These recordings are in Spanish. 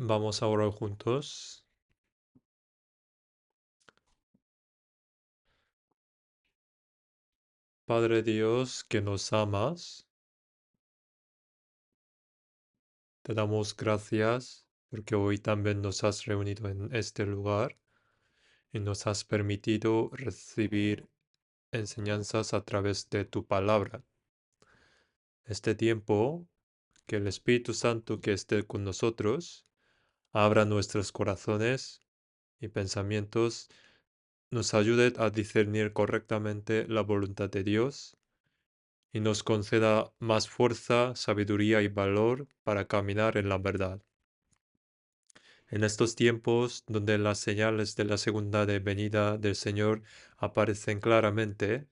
Vamos a orar juntos. Padre Dios, que nos amas, te damos gracias porque hoy también nos has reunido en este lugar y nos has permitido recibir enseñanzas a través de tu palabra. Este tiempo, que el Espíritu Santo que esté con nosotros abra nuestros corazones y pensamientos, nos ayude a discernir correctamente la voluntad de Dios y nos conceda más fuerza, sabiduría y valor para caminar en la verdad. En estos tiempos donde las señales de la segunda venida del Señor aparecen claramente,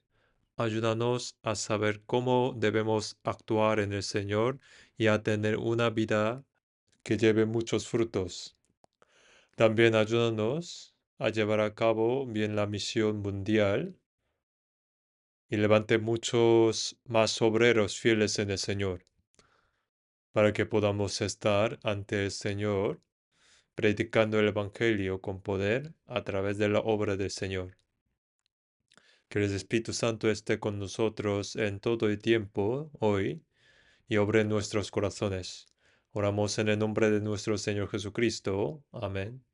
ayúdanos a saber cómo debemos actuar en el Señor y a tener una vida que lleve muchos frutos. También ayúdanos a llevar a cabo bien la misión mundial y levante muchos más obreros fieles en el Señor, para que podamos estar ante el Señor predicando el Evangelio con poder a través de la obra del Señor. Que el Espíritu Santo esté con nosotros en todo el tiempo, hoy, y obre en nuestros corazones. Oramos en el nombre de nuestro Señor Jesucristo. Amén.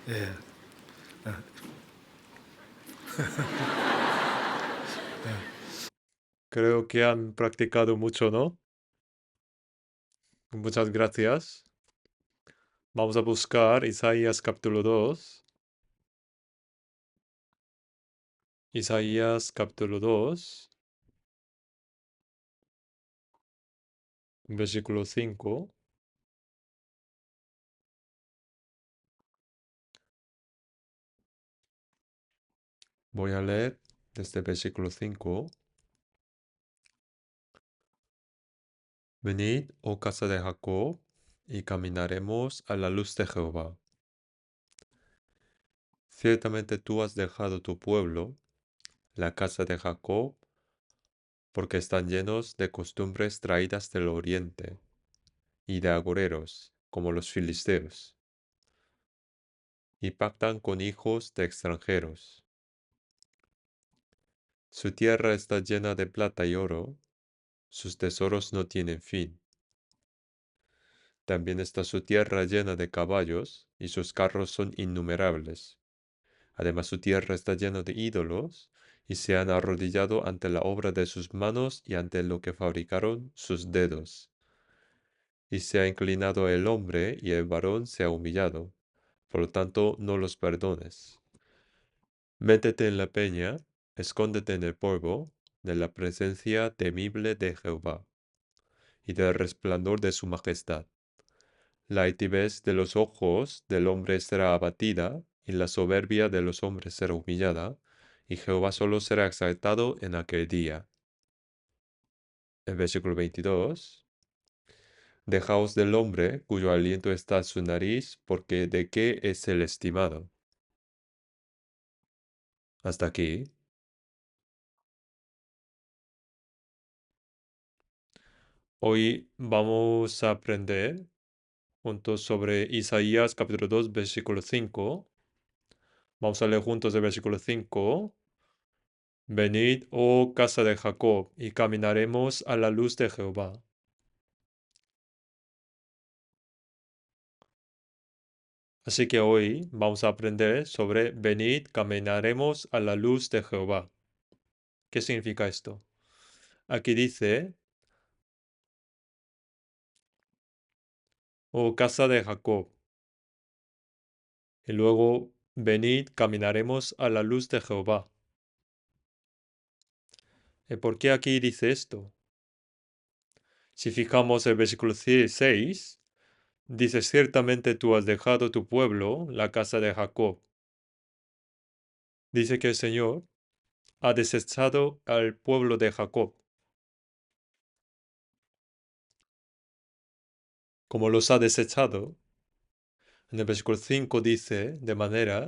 예. Creo que han practicado mucho, ¿no? Muchas gracias. Vamos a buscar Isaías capítulo 2. Isaías capítulo 2, versículo 5. Voy a leer desde el versículo 5. Venid, oh casa de Jacob, y caminaremos a la luz de Jehová. Ciertamente tú has dejado tu pueblo, la casa de Jacob, porque están llenos de costumbres traídas del oriente, y de agoreros, como los filisteos, y pactan con hijos de extranjeros. Su tierra está llena de plata y oro, sus tesoros no tienen fin. También está su tierra llena de caballos, y sus carros son innumerables. Además su tierra está llena de ídolos, y se han arrodillado ante la obra de sus manos y ante lo que fabricaron sus dedos. Y se ha inclinado el hombre, y el varón se ha humillado. Por lo tanto, no los perdones. Métete en la peña, escóndete en el polvo, de la presencia temible de Jehová, y del resplandor de su majestad. La altivez de los ojos del hombre será abatida, y la soberbia de los hombres será humillada, y Jehová solo será exaltado en aquel día. El versículo 22. Dejaos del hombre, cuyo aliento está en su nariz, porque de qué es el estimado. Hasta aquí. Hoy vamos a aprender juntos sobre Isaías capítulo 2, versículo 5. Vamos a leer juntos el versículo 5. Venid, oh casa de Jacob, y caminaremos a la luz de Jehová. Así que hoy vamos a aprender sobre venid, caminaremos a la luz de Jehová. ¿Qué significa esto? Aquí dice, oh casa de Jacob, y luego venid, caminaremos a la luz de Jehová. ¿Por qué aquí dice esto? Si fijamos el versículo 6, dice, ciertamente tú has dejado tu pueblo, la casa de Jacob. Dice que el Señor ha desechado al pueblo de Jacob. Como los ha desechado, en el versículo 5 dice, de manera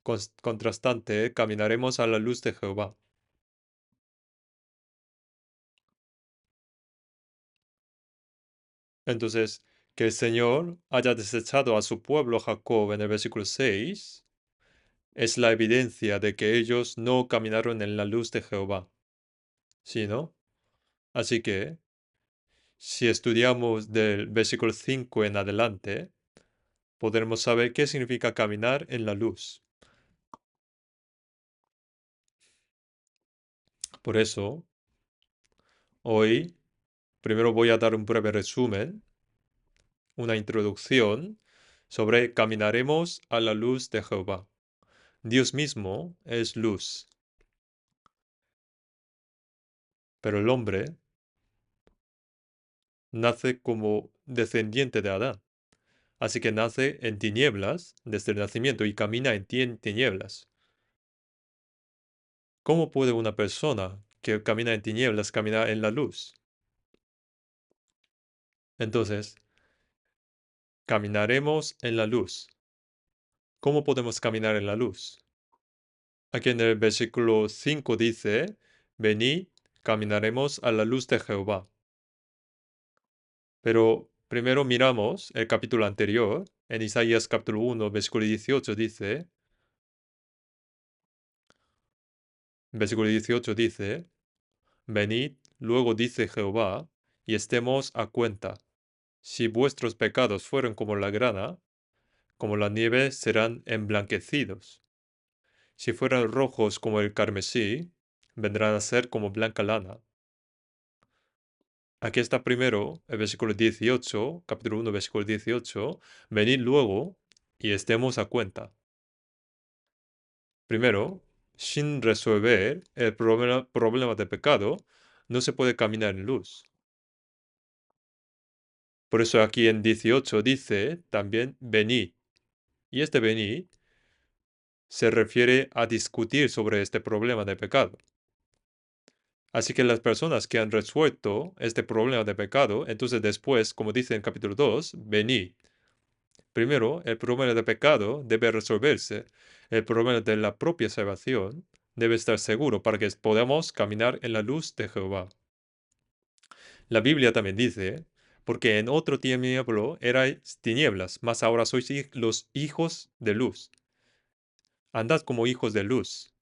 contrastante, caminaremos a la luz de Jehová. Entonces, que el Señor haya desechado a su pueblo Jacob en el versículo 6 es la evidencia de que ellos no caminaron en la luz de Jehová. ¿Sí, no? Así que, si estudiamos del versículo 5 en adelante, podremos saber qué significa caminar en la luz. Por eso, hoy, primero voy a dar un breve resumen, una introducción sobre caminaremos a la luz de Jehová. Dios mismo es luz, pero el hombre nace como descendiente de Adán. Así que nace en tinieblas desde el nacimiento y camina en tinieblas. ¿Cómo puede una persona que camina en tinieblas caminar en la luz? Entonces, caminaremos en la luz. ¿Cómo podemos caminar en la luz? Aquí en el versículo 5 dice, venid, caminaremos a la luz de Jehová. Pero primero miramos el capítulo anterior, en Isaías capítulo 1, versículo 18 dice, venid, luego dice Jehová, y estemos a cuenta. Si vuestros pecados fueron como la grana, como la nieve serán emblanquecidos. Si fueran rojos como el carmesí, vendrán a ser como blanca lana. Aquí está primero el versículo 18, capítulo 1, versículo 18. Venid luego y estemos a cuenta. Primero, sin resolver el problema de pecado, no se puede caminar en luz. Por eso aquí en 18 dice también venid. Y este venid se refiere a discutir sobre este problema de pecado. Así que las personas que han resuelto este problema de pecado, entonces después, como dice en capítulo 2, venid. Primero, el problema de pecado debe resolverse. El problema de la propia salvación debe estar seguro para que podamos caminar en la luz de Jehová. La Biblia también dice, porque en otro tiempo erais tinieblas, mas ahora sois los hijos de luz. Andad como hijos de luz.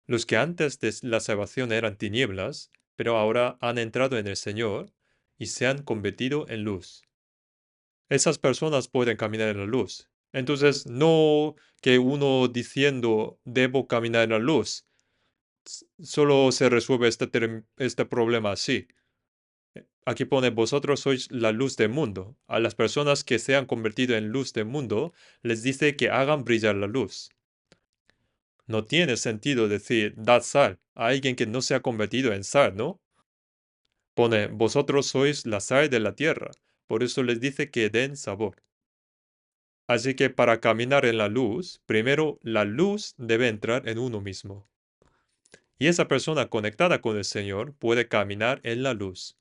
Los que antes de la salvación eran tinieblas, pero ahora han entrado en el Señor y se han convertido en luz. Esas personas pueden caminar en la luz. Entonces, no que uno diciendo debo caminar en la luz, solo se resuelve este problema así. Aquí pone, vosotros sois la luz del mundo. A las personas que se han convertido en luz del mundo, les dice que hagan brillar la luz. No tiene sentido decir, dad sal a alguien que no se ha convertido en sal, ¿no? Pone, vosotros sois la sal de la tierra. Por eso les dice que den sabor. Así que para caminar en la luz, primero la luz debe entrar en uno mismo. Y esa persona conectada con el Señor puede caminar en la luz.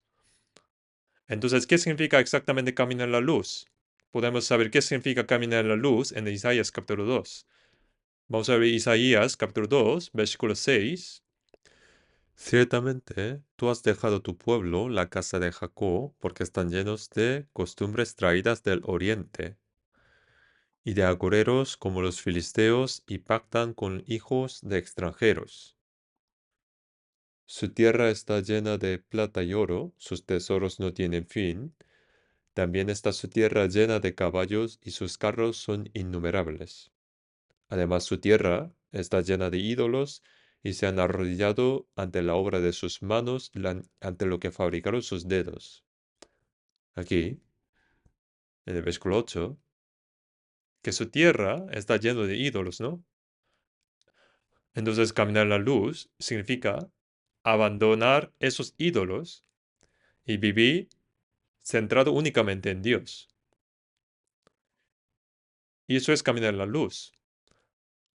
Entonces, ¿qué significa exactamente caminar en la luz? Podemos saber qué significa caminar en la luz en Isaías capítulo 2. Vamos a ver Isaías capítulo 2, versículo 6. Ciertamente, tú has dejado tu pueblo, la casa de Jacob, porque están llenos de costumbres traídas del oriente, y de agoreros como los filisteos, y pactan con hijos de extranjeros. Su tierra está llena de plata y oro, sus tesoros no tienen fin. También está su tierra llena de caballos, y sus carros son innumerables. Además, su tierra está llena de ídolos, y se han arrodillado ante la obra de sus manos, ante lo que fabricaron sus dedos. Aquí, en el versículo 8, que su tierra está llena de ídolos, ¿no? Entonces, caminar en la luz significa abandonar esos ídolos y vivir centrado únicamente en Dios. Y eso es caminar en la luz.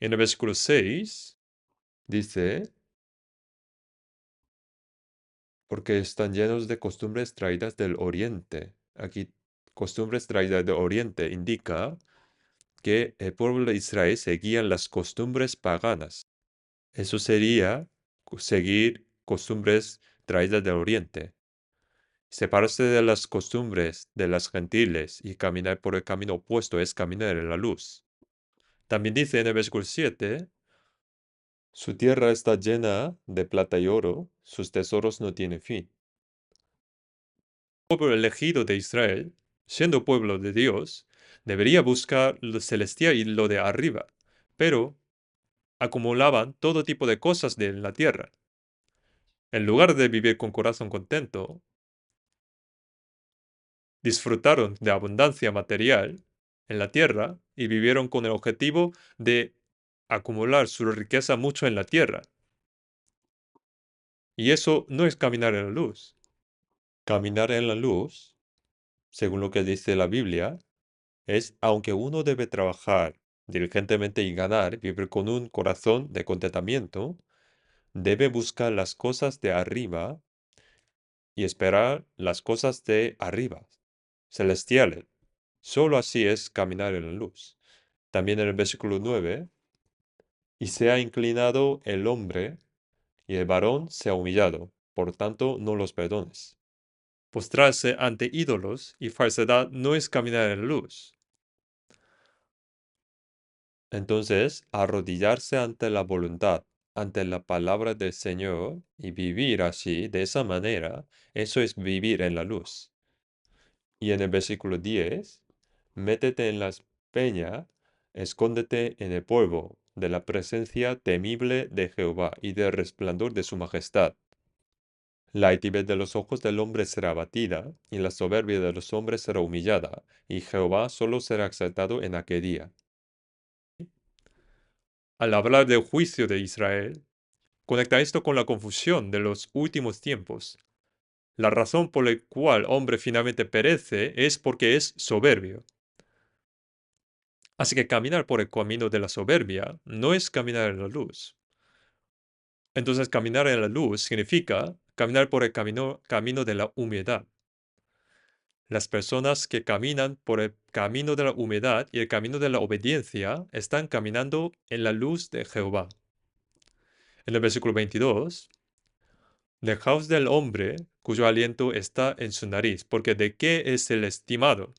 En el versículo 6 dice, porque están llenos de costumbres traídas del oriente. Aquí, costumbres traídas del oriente indica que el pueblo de Israel seguía las costumbres paganas. Eso sería seguir costumbres traídas del oriente. Separarse de las costumbres de las gentiles y caminar por el camino opuesto es caminar en la luz. También dice en el versículo 7, su tierra está llena de plata y oro, sus tesoros no tienen fin. El pueblo elegido de Israel, siendo pueblo de Dios, debería buscar lo celestial y lo de arriba, pero acumulaban todo tipo de cosas de la tierra. En lugar de vivir con corazón contento, disfrutaron de abundancia material en la tierra y vivieron con el objetivo de acumular su riqueza mucho en la tierra. Y eso no es caminar en la luz. Caminar en la luz, según lo que dice la Biblia, es aunque uno debe trabajar diligentemente y ganar, vivir con un corazón de contentamiento, debe buscar las cosas de arriba y esperar las cosas de arriba, celestiales. Solo así es caminar en la luz. También en el versículo 9, y se ha inclinado el hombre y el varón se ha humillado, por tanto no los perdones. Postrarse ante ídolos y falsedad no es caminar en la luz. Entonces, arrodillarse ante la voluntad, ante la palabra del Señor y vivir así, de esa manera, eso es vivir en la luz. Y en el versículo 10, métete en las peñas, escóndete en el polvo de la presencia temible de Jehová y del resplandor de su majestad. La altivez de los ojos del hombre será abatida, y la soberbia de los hombres será humillada, y Jehová solo será exaltado en aquel día. Al hablar del juicio de Israel, conecta esto con la confusión de los últimos tiempos. La razón por la cual hombre finalmente perece es porque es soberbio. Así que caminar por el camino de la soberbia no es caminar en la luz. Entonces caminar en la luz significa caminar por el camino de la humildad. Las personas que caminan por el camino de la humildad y el camino de la obediencia están caminando en la luz de Jehová. En el versículo 22, dejaos del hombre cuyo aliento está en su nariz, porque ¿de qué es el estimado?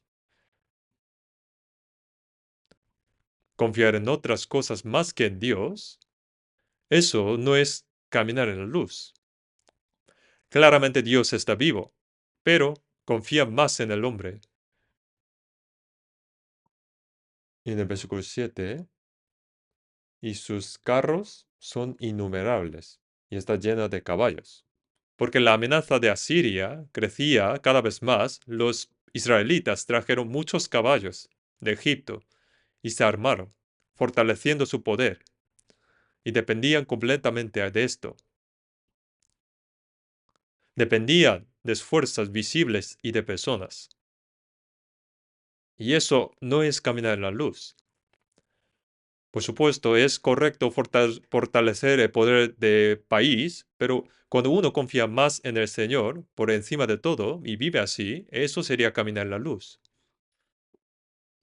Confiar en otras cosas más que en Dios, eso no es caminar en la luz. Claramente Dios está vivo, pero confía más en el hombre. Y en el versículo 7, y sus carros son innumerables, y está llena de caballos. Porque la amenaza de Asiria crecía cada vez más, los israelitas trajeron muchos caballos de Egipto y se armaron, fortaleciendo su poder, y dependían completamente de esto. Dependían de fuerzas visibles y de personas. Y eso no es caminar en la luz. Por supuesto, es correcto fortalecer el poder de país, pero cuando uno confía más en el Señor por encima de todo y vive así, eso sería caminar en la luz.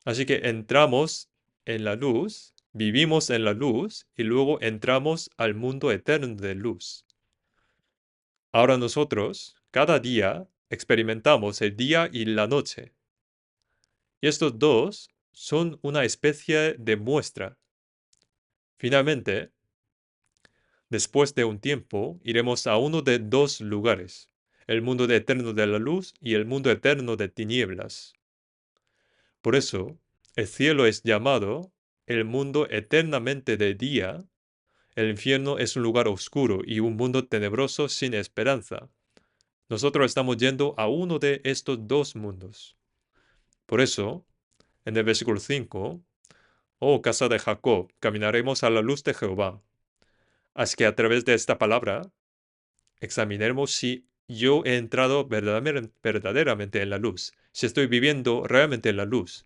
Así que entramos en la luz, vivimos en la luz y luego entramos al mundo eterno de luz. Ahora nosotros, cada día, experimentamos el día y la noche. Y estos dos son una especie de muestra. Finalmente, después de un tiempo, iremos a uno de dos lugares, el mundo eterno de la luz y el mundo eterno de tinieblas. Por eso, el cielo es llamado el mundo eternamente de día, el infierno es un lugar oscuro y un mundo tenebroso sin esperanza. Nosotros estamos yendo a uno de estos dos mundos. Por eso, en el versículo 5, oh casa de Jacob, caminaremos a la luz de Jehová. Así que a través de esta palabra, examinemos si yo he entrado verdaderamente en la luz, si estoy viviendo realmente en la luz.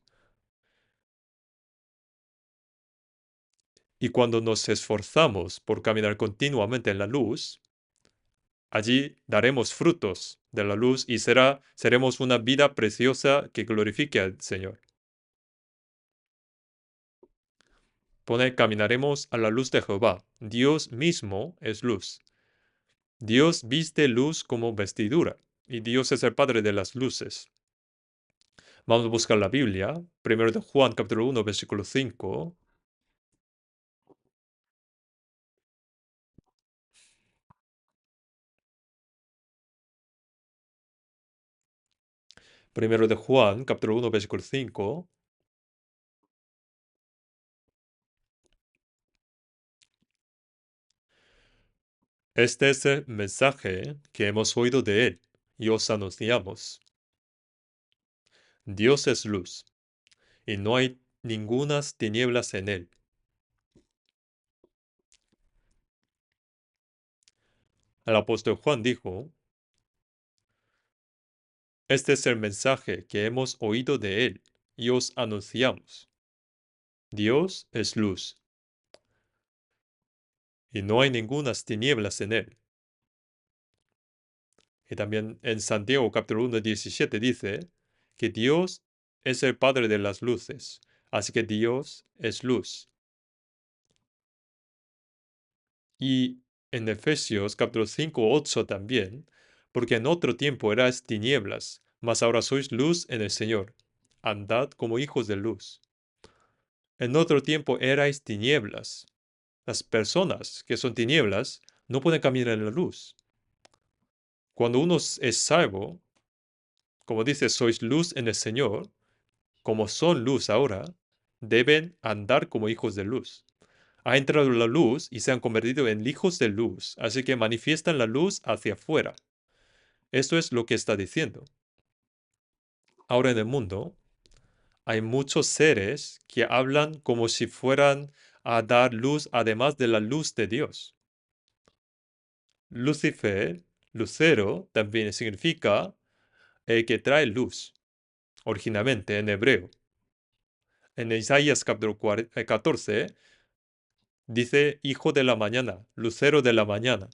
Y cuando nos esforzamos por caminar continuamente en la luz, allí daremos frutos de la luz y seremos una vida preciosa que glorifique al Señor. Pone, caminaremos a la luz de Jehová. Dios mismo es luz. Dios viste luz como vestidura, y Dios es el Padre de las luces. Vamos a buscar la Biblia, primero de Juan capítulo 1, versículo 5. Primero de Juan capítulo 1, versículo 5. Este es el mensaje que hemos oído de él y os anunciamos. Dios es luz, y no hay ningunas tinieblas en él. El apóstol Juan dijo, este es el mensaje que hemos oído de él y os anunciamos. Dios es luz, y no hay ningunas tinieblas en él. Y también en Santiago capítulo 1, 17 dice que Dios es el Padre de las luces, así que Dios es luz. Y en Efesios capítulo 5, 8 también, porque en otro tiempo erais tinieblas, mas ahora sois luz en el Señor. Andad como hijos de luz. En otro tiempo erais tinieblas. Las personas que son tinieblas no pueden caminar en la luz. Cuando uno es salvo, como dice, sois luz en el Señor, como son luz ahora, deben andar como hijos de luz. Ha entrado la luz y se han convertido en hijos de luz, así que manifiestan la luz hacia afuera. Esto es lo que está diciendo. Ahora en el mundo hay muchos seres que hablan como si fueran a dar luz además de la luz de Dios. Lucifer, lucero, también significa el que trae luz, originalmente en hebreo. En Isaías capítulo 14 dice hijo de la mañana, lucero de la mañana.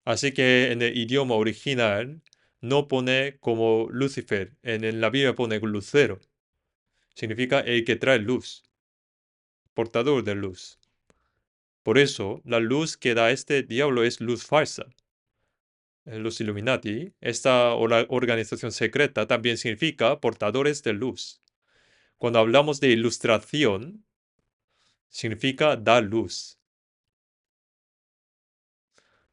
Así que en el idioma original no pone como Lucifer, en la Biblia pone lucero. Significa el que trae luz, portador de luz. Por eso, la luz que da este diablo es luz falsa. Los Illuminati, esta organización secreta, también significa portadores de luz. Cuando hablamos de ilustración, significa dar luz.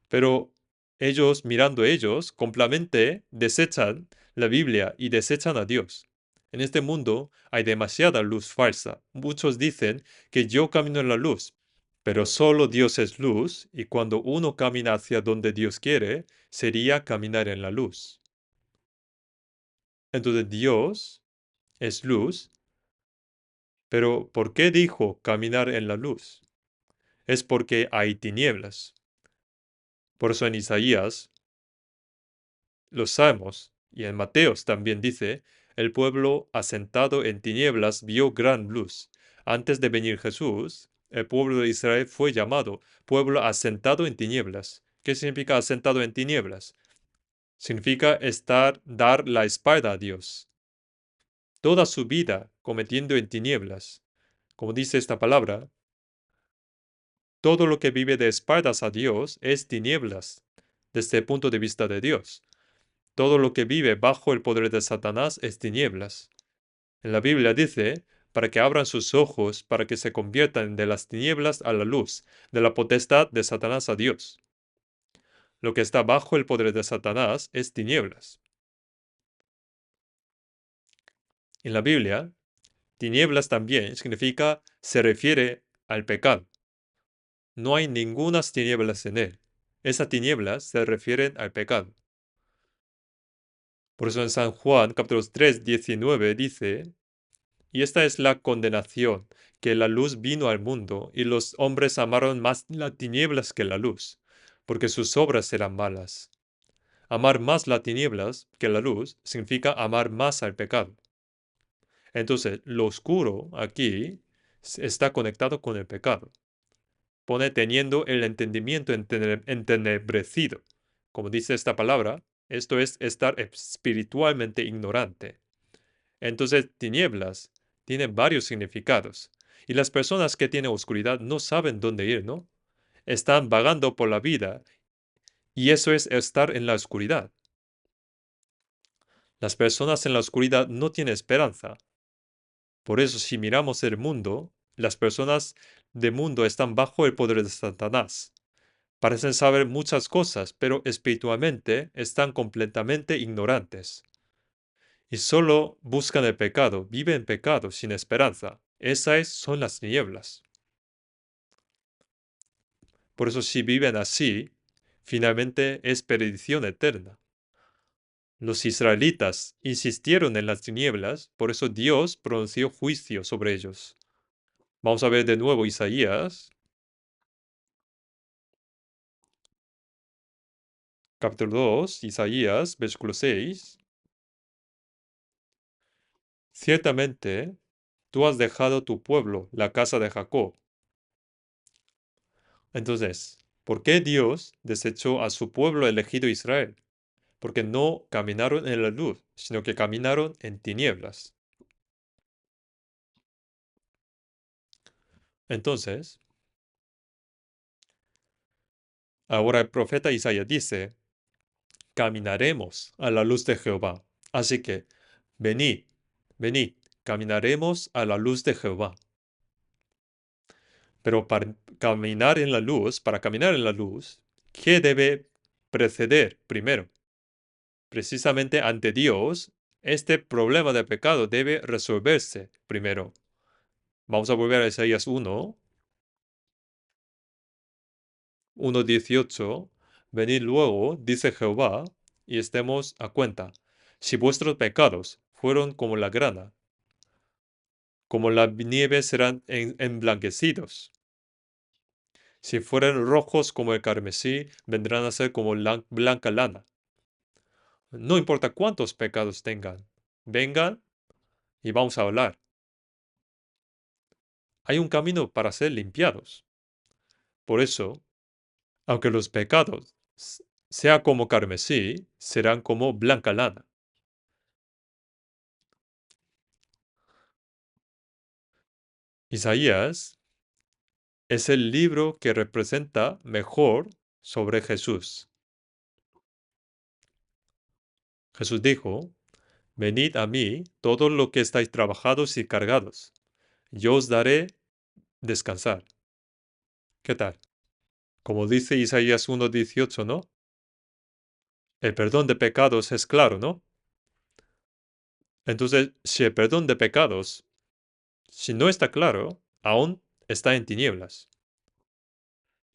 Pero ellos, mirando ellos, completamente desechan la Biblia y desechan a Dios. En este mundo hay demasiada luz falsa. Muchos dicen que yo camino en la luz, pero solo Dios es luz y cuando uno camina hacia donde Dios quiere, sería caminar en la luz. Entonces Dios es luz, pero ¿por qué dijo caminar en la luz? Es porque hay tinieblas. Por eso en Isaías, los Salmos y en Mateos también dice, el pueblo asentado en tinieblas vio gran luz. Antes de venir Jesús, el pueblo de Israel fue llamado pueblo asentado en tinieblas. ¿Qué significa asentado en tinieblas? Significa dar la espalda a Dios. Toda su vida cometiendo en tinieblas. Como dice esta palabra, todo lo que vive de espaldas a Dios es tinieblas, desde el punto de vista de Dios. Todo lo que vive bajo el poder de Satanás es tinieblas. En la Biblia dice, para que abran sus ojos, para que se conviertan de las tinieblas a la luz, de la potestad de Satanás a Dios. Lo que está bajo el poder de Satanás es tinieblas. En la Biblia, tinieblas también significa, se refiere al pecado. No hay ningunas tinieblas en él. Esas tinieblas se refieren al pecado. Por eso en San Juan, capítulo 3, 19, dice, y esta es la condenación, que la luz vino al mundo, y los hombres amaron más las tinieblas que la luz, porque sus obras eran malas. Amar más las tinieblas que la luz significa amar más al pecado. Entonces, lo oscuro aquí está conectado con el pecado. Pone teniendo el entendimiento entenebrecido. Como dice esta palabra, esto es estar espiritualmente ignorante. Entonces, tinieblas tienen varios significados. Y las personas que tienen oscuridad no saben dónde ir, ¿no? Están vagando por la vida y eso es estar en la oscuridad. Las personas en la oscuridad no tienen esperanza. Por eso, si miramos el mundo, las personas del mundo están bajo el poder de Satanás. Parecen saber muchas cosas, pero espiritualmente están completamente ignorantes. Y solo buscan el pecado, viven en pecado sin esperanza. Esas son las tinieblas. Por eso si viven así, finalmente es perdición eterna. Los israelitas insistieron en las tinieblas, por eso Dios pronunció juicio sobre ellos. Vamos a ver de nuevo Isaías, capítulo 2, Isaías, versículo 6. Ciertamente, tú has dejado tu pueblo, la casa de Jacob. Entonces, ¿por qué Dios desechó a su pueblo elegido Israel? Porque no caminaron en la luz, sino que caminaron en tinieblas. Entonces, ahora el profeta Isaías dice, caminaremos a la luz de Jehová. Así que, venid, venid, caminaremos a la luz de Jehová. Pero para caminar en la luz, ¿qué debe preceder primero. Precisamente ante Dios, este problema de pecado debe resolverse primero. Vamos a volver a Isaías 1:18. Venid luego, dice Jehová, y estemos a cuenta. Si vuestros pecados fueron como la grana, como la nieve serán emblanquecidos. Si fueran rojos como el carmesí, vendrán a ser como la blanca lana. No importa cuántos pecados tengan, vengan y vamos a hablar. Hay un camino para ser limpiados. Por eso, aunque los pecados sea como carmesí, serán como blanca lana. Isaías es el libro que representa mejor sobre Jesús. Jesús dijo, venid a mí todos los que estáis trabajados y cargados, yo os daré descansar. ¿Qué tal? Como dice Isaías 1:18, ¿no? El perdón de pecados es claro, ¿no? Entonces, si el perdón de pecados, si no está claro, aún está en tinieblas.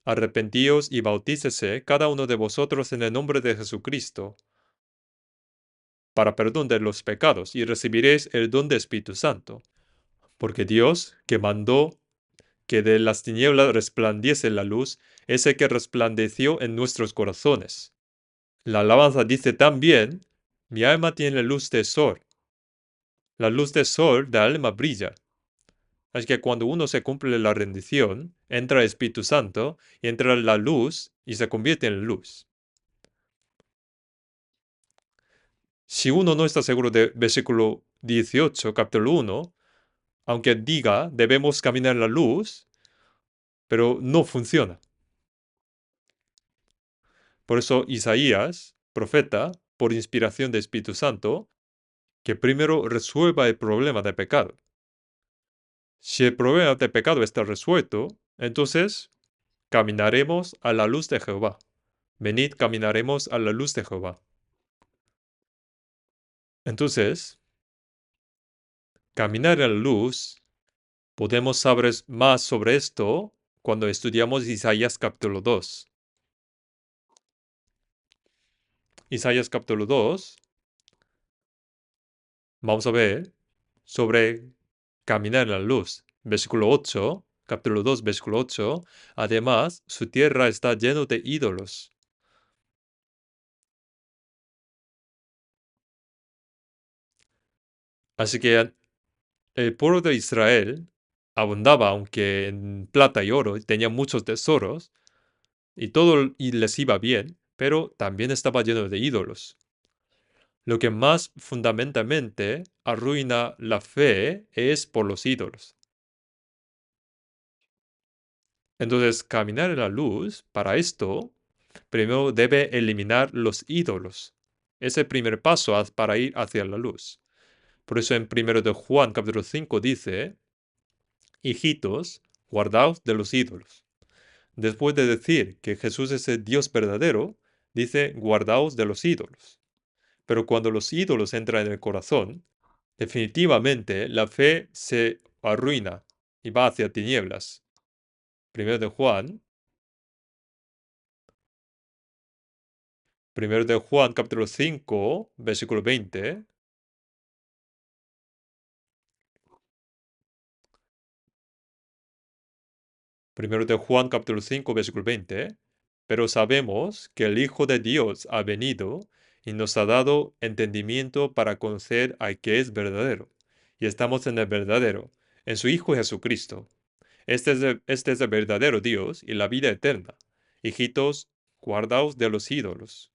Arrepentíos y bautícese cada uno de vosotros en el nombre de Jesucristo para perdón de los pecados y recibiréis el don de Espíritu Santo. Porque Dios, que mandó que de las tinieblas resplandiese la luz, es el que resplandeció en nuestros corazones. La alabanza dice también, mi alma tiene luz de sol. La luz del sol del alma brilla. Así que cuando uno se cumple la rendición, entra el Espíritu Santo y entra la luz y se convierte en luz. Si uno no está seguro de versículo 18, capítulo 1, aunque diga debemos caminar en la luz, pero no funciona. Por eso Isaías, profeta, por inspiración del Espíritu Santo, que primero resuelva el problema de pecado. Si el problema de pecado está resuelto, entonces caminaremos a la luz de Jehová. Venid, caminaremos a la luz de Jehová. Entonces, caminar en la luz, podemos saber más sobre esto cuando estudiamos Isaías capítulo 2. Isaías capítulo 2, vamos a ver sobre caminar en la luz. Versículo 8, capítulo 2, versículo 8. Además, su tierra está llena de ídolos. Así que el pueblo de Israel abundaba, aunque en plata y oro, tenía muchos tesoros, y todo y les iba bien, pero también estaba lleno de ídolos. Lo que más fundamentalmente arruina la fe es por los ídolos. Entonces, caminar en la luz, para esto, primero debe eliminar los ídolos. Es el primer paso para ir hacia la luz. Por eso en 1 de Juan capítulo 5 dice, hijitos, guardaos de los ídolos. Después de decir que Jesús es el Dios verdadero, dice, guardaos de los ídolos. Pero cuando los ídolos entran en el corazón, definitivamente la fe se arruina y va hacia tinieblas. Primero de Juan capítulo 5, versículo 20. Primero de Juan capítulo 5, versículo 20. Pero sabemos que el Hijo de Dios ha venido y nos ha dado entendimiento para conocer al que es verdadero. Y estamos en el verdadero, en su Hijo Jesucristo. Este es el verdadero Dios y la vida eterna. Hijitos, guardaos de los ídolos.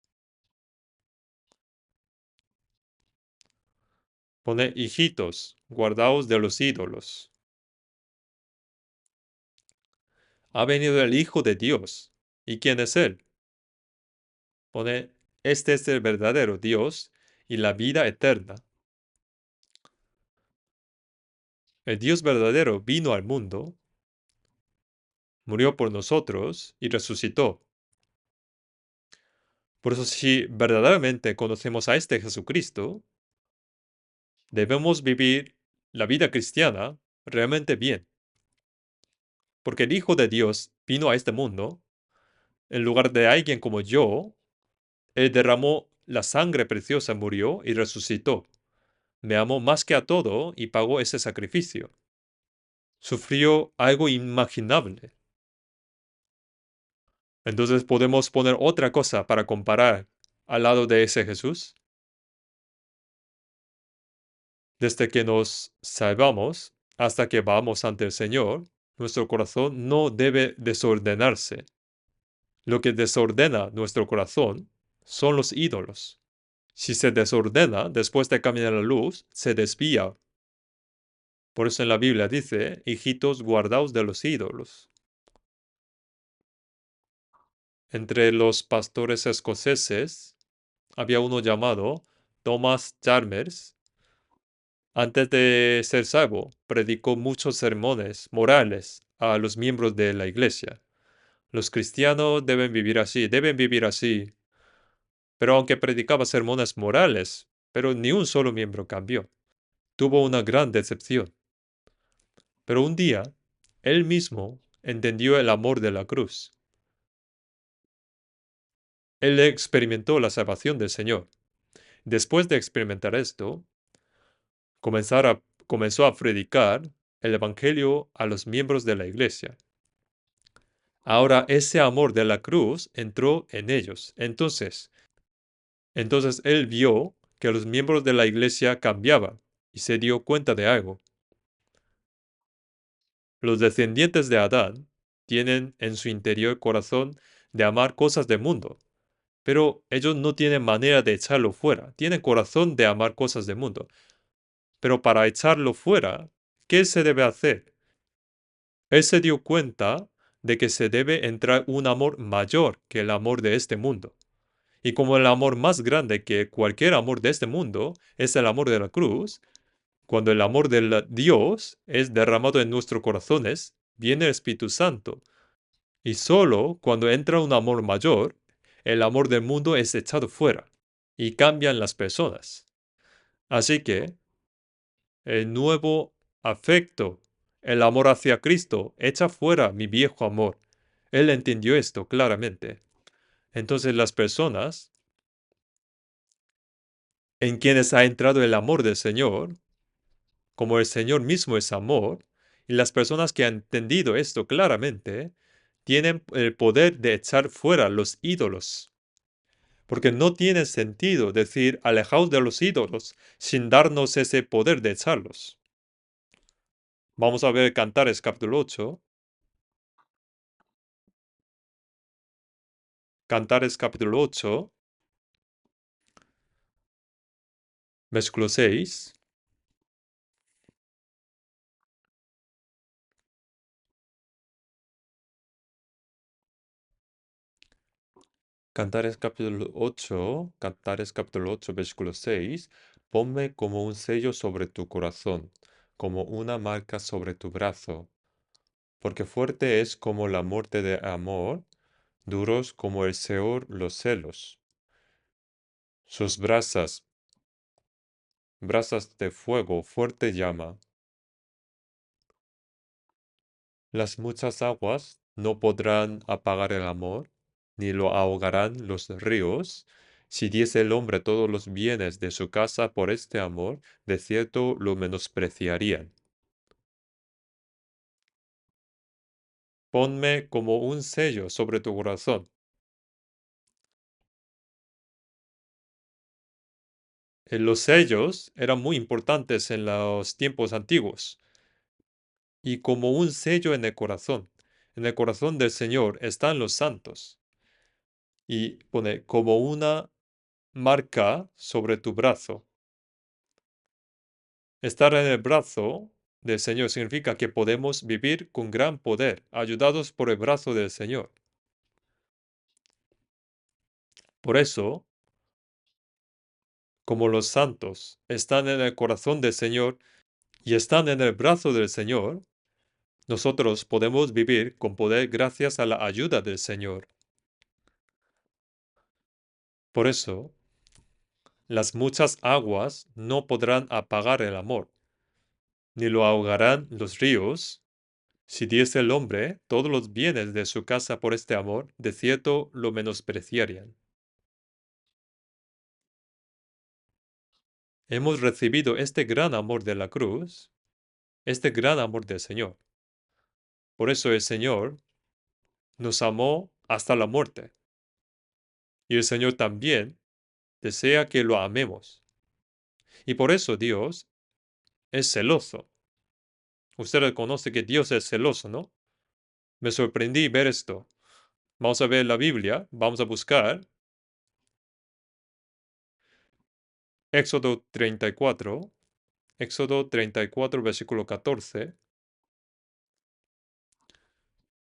Pone, hijitos, guardaos de los ídolos. Ha venido el Hijo de Dios. ¿Y quién es Él? Pone, este es el verdadero Dios y la vida eterna. El Dios verdadero vino al mundo, murió por nosotros y resucitó. Por eso, si verdaderamente conocemos a este Jesucristo, debemos vivir la vida cristiana realmente bien, porque el Hijo de Dios vino a este mundo en lugar de alguien como yo. Él derramó la sangre preciosa, murió y resucitó. Me amó más que a todo y pagó ese sacrificio. Sufrió algo inimaginable. Entonces podemos poner otra cosa para comparar al lado de ese Jesús. Desde que nos salvamos hasta que vamos ante el Señor, nuestro corazón no debe desordenarse. Lo que desordena nuestro corazón son los ídolos. Si se desordena después de caminar la luz, se desvía. Por eso en la Biblia dice, hijitos, guardaos de los ídolos. Entre los pastores escoceses había uno llamado Thomas Chalmers. Antes de ser salvo, predicó muchos sermones morales a los miembros de la iglesia. Los cristianos deben vivir así, deben vivir así. Pero aunque predicaba sermones morales, pero ni un solo miembro cambió. Tuvo una gran decepción. Pero un día, él mismo entendió el amor de la cruz. Él experimentó la salvación del Señor. Después de experimentar esto, comenzó a predicar el Evangelio a los miembros de la iglesia. Ahora ese amor de la cruz entró en ellos. Entonces él vio que los miembros de la iglesia cambiaban y se dio cuenta de algo. Los descendientes de Adán tienen en su interior corazón de amar cosas del mundo, pero ellos no tienen manera de echarlo fuera. Tienen corazón de amar cosas del mundo. Pero para echarlo fuera, ¿qué se debe hacer? Él se dio cuenta de que se debe entrar un amor mayor que el amor de este mundo. Y como el amor más grande que cualquier amor de este mundo es el amor de la cruz, cuando el amor de Dios es derramado en nuestros corazones, viene el Espíritu Santo. Y solo cuando entra un amor mayor, el amor del mundo es echado fuera y cambian las personas. Así que el nuevo afecto, el amor hacia Cristo, echa fuera mi viejo amor. Él entendió esto claramente. Entonces las personas en quienes ha entrado el amor del Señor, como el Señor mismo es amor, y las personas que han entendido esto claramente, tienen el poder de echar fuera los ídolos. Porque no tiene sentido decir alejaos de los ídolos sin darnos ese poder de echarlos. Vamos a ver Cantares capítulo 8. Cantares capítulo 8, versículo 6. Cantares capítulo 8, versículo 6. Ponme como un sello sobre tu corazón, como una marca sobre tu brazo, porque fuerte es como la muerte de amor, duros como el Seol los celos. Sus brasas de fuego, fuerte llama. Las muchas aguas no podrán apagar el amor, ni lo ahogarán los ríos. Si diese el hombre todos los bienes de su casa por este amor, de cierto lo menospreciarían. Ponme como un sello sobre tu corazón. Los sellos eran muy importantes en los tiempos antiguos, y como un sello en el corazón. En el corazón del Señor están los santos. Y pone como una marca sobre tu brazo. Estar en el brazo del Señor significa que podemos vivir con gran poder, ayudados por el brazo del Señor. Por eso, como los santos están en el corazón del Señor y están en el brazo del Señor, nosotros podemos vivir con poder gracias a la ayuda del Señor. Por eso, las muchas aguas no podrán apagar el amor, ni lo ahogarán los ríos. Si diese el hombre todos los bienes de su casa por este amor, de cierto lo menospreciarían. Hemos recibido este gran amor de la cruz, este gran amor del Señor. Por eso el Señor nos amó hasta la muerte. Y el Señor también desea que lo amemos. Y por eso Dios es celoso. Usted reconoce que Dios es celoso, ¿no? Me sorprendí ver esto. Vamos a ver la Biblia, vamos a buscar Éxodo 34, Éxodo 34, versículo 14.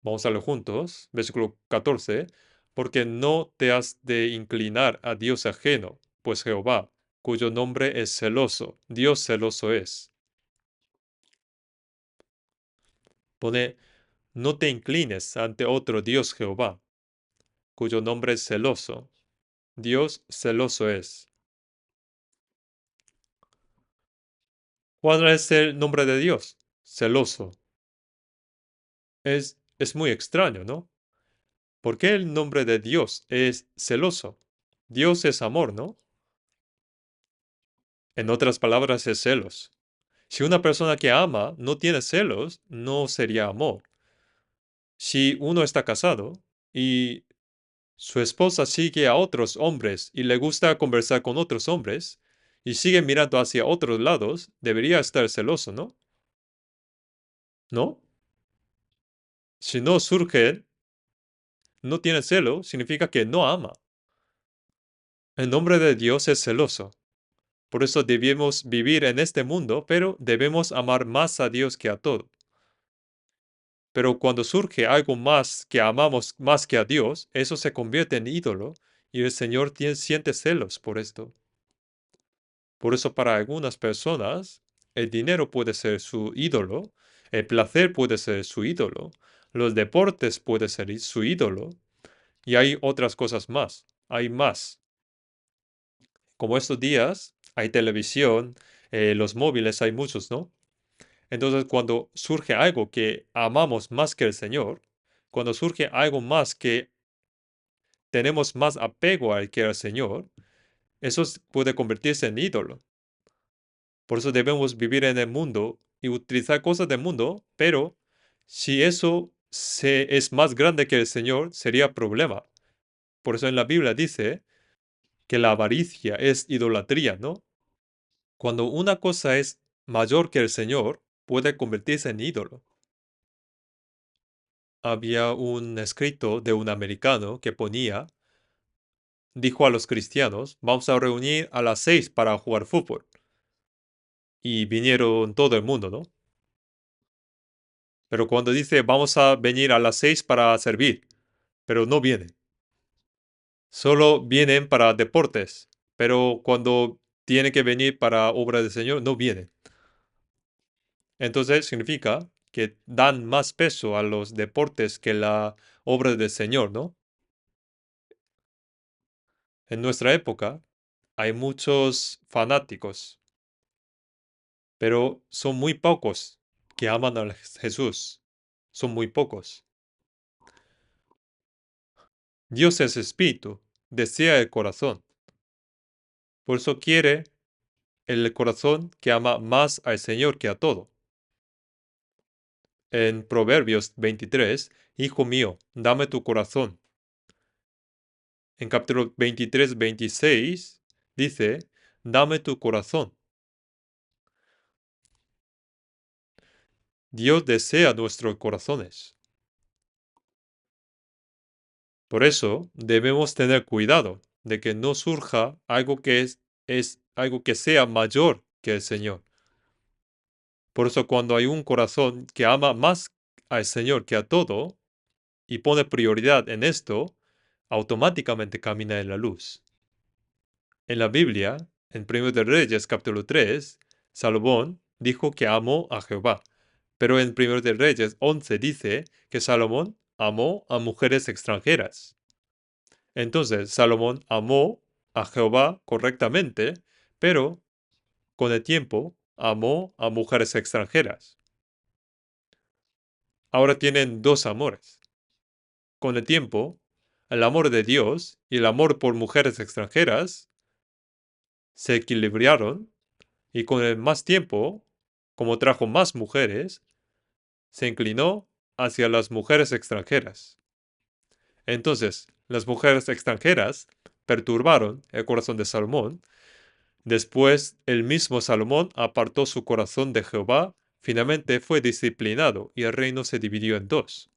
Vamos a leer juntos, versículo 14. Porque no te has de inclinar a Dios ajeno, pues Jehová, cuyo nombre es celoso, Dios celoso es. Pone, no te inclines ante otro Dios Jehová, cuyo nombre es celoso, Dios celoso es. ¿Cuál es el nombre de Dios? Celoso. Es muy extraño, ¿no? ¿Por qué el nombre de Dios es celoso? Dios es amor, ¿no? En otras palabras, es celos. Si una persona que ama no tiene celos, no sería amor. Si uno está casado y su esposa sigue a otros hombres y le gusta conversar con otros hombres y sigue mirando hacia otros lados, debería estar celoso, ¿no? ¿No? Si no surge, no tiene celo, significa que no ama. El nombre de Dios es celoso. Por eso debemos vivir en este mundo, pero debemos amar más a Dios que a todo. Pero cuando surge algo más que amamos más que a Dios, eso se convierte en ídolo y el Señor siente celos por esto. Por eso para algunas personas el dinero puede ser su ídolo, el placer puede ser su ídolo, los deportes puede ser su ídolo y hay otras cosas más. Hay más. Como estos días hay televisión, los móviles hay muchos, ¿no? Entonces, cuando surge algo que amamos más que el Señor, cuando surge algo más que tenemos más apego al que al Señor, eso puede convertirse en ídolo. Por eso debemos vivir en el mundo y utilizar cosas del mundo, pero si eso es más grande que el Señor, sería problema. Por eso en la Biblia dice que la avaricia es idolatría, ¿no? Cuando una cosa es mayor que el Señor, puede convertirse en ídolo. Había un escrito de un americano que ponía, dijo a los cristianos, vamos a reunir a las 6 para jugar fútbol. Y vinieron todo el mundo, ¿no? Pero cuando dice, vamos a venir a las 6 para servir, pero no vienen. Solo vienen para deportes, pero cuando tiene que venir para obra del Señor, no vienen. Entonces significa que dan más peso a los deportes que la obra del Señor, ¿no? En nuestra época hay muchos fanáticos, pero son muy pocos que aman a Jesús. Son muy pocos. Dios es espíritu, desea el corazón. Por eso quiere el corazón que ama más al Señor que a todo. En Proverbios 23, Hijo mío, dame tu corazón. En capítulo 23, 26, dice, dame tu corazón. Dios desea nuestros corazones. Por eso debemos tener cuidado de que no surja algo que es algo que sea mayor que el Señor. Por eso cuando hay un corazón que ama más al Señor que a todo y pone prioridad en esto, automáticamente camina en la luz. En la Biblia, en 1 de Reyes capítulo 3, Salomón dijo que amó a Jehová. Pero en 1 de Reyes 11 dice que Salomón amó a mujeres extranjeras. Entonces, Salomón amó a Jehová correctamente, pero con el tiempo amó a mujeres extranjeras. Ahora tienen dos amores. Con el tiempo, el amor de Dios y el amor por mujeres extranjeras se equilibraron y con el más tiempo, como trajo más mujeres, se inclinó hacia las mujeres extranjeras. Entonces, las mujeres extranjeras perturbaron el corazón de Salomón. Después, el mismo Salomón apartó su corazón de Jehová, finalmente fue disciplinado y el reino se dividió en dos.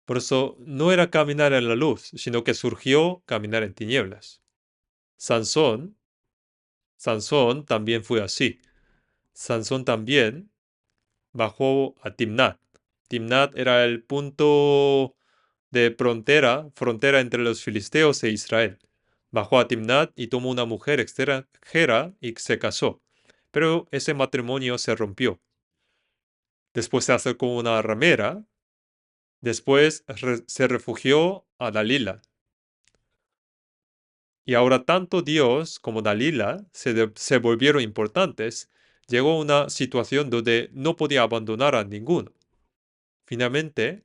Por eso no era caminar en la luz, sino que surgió caminar en tinieblas. Sansón, Sansón también fue así. Sansón también bajó a Timnat. Timnat era el punto de frontera entre los filisteos e Israel. Bajó a Timnat y tomó una mujer extranjera y se casó. Pero ese matrimonio se rompió. Después se acercó una ramera. Después se refugió a Dalila. Y ahora tanto Dios como Dalila se volvieron importantes. Llegó una situación donde no podía abandonar a ninguno. Finalmente,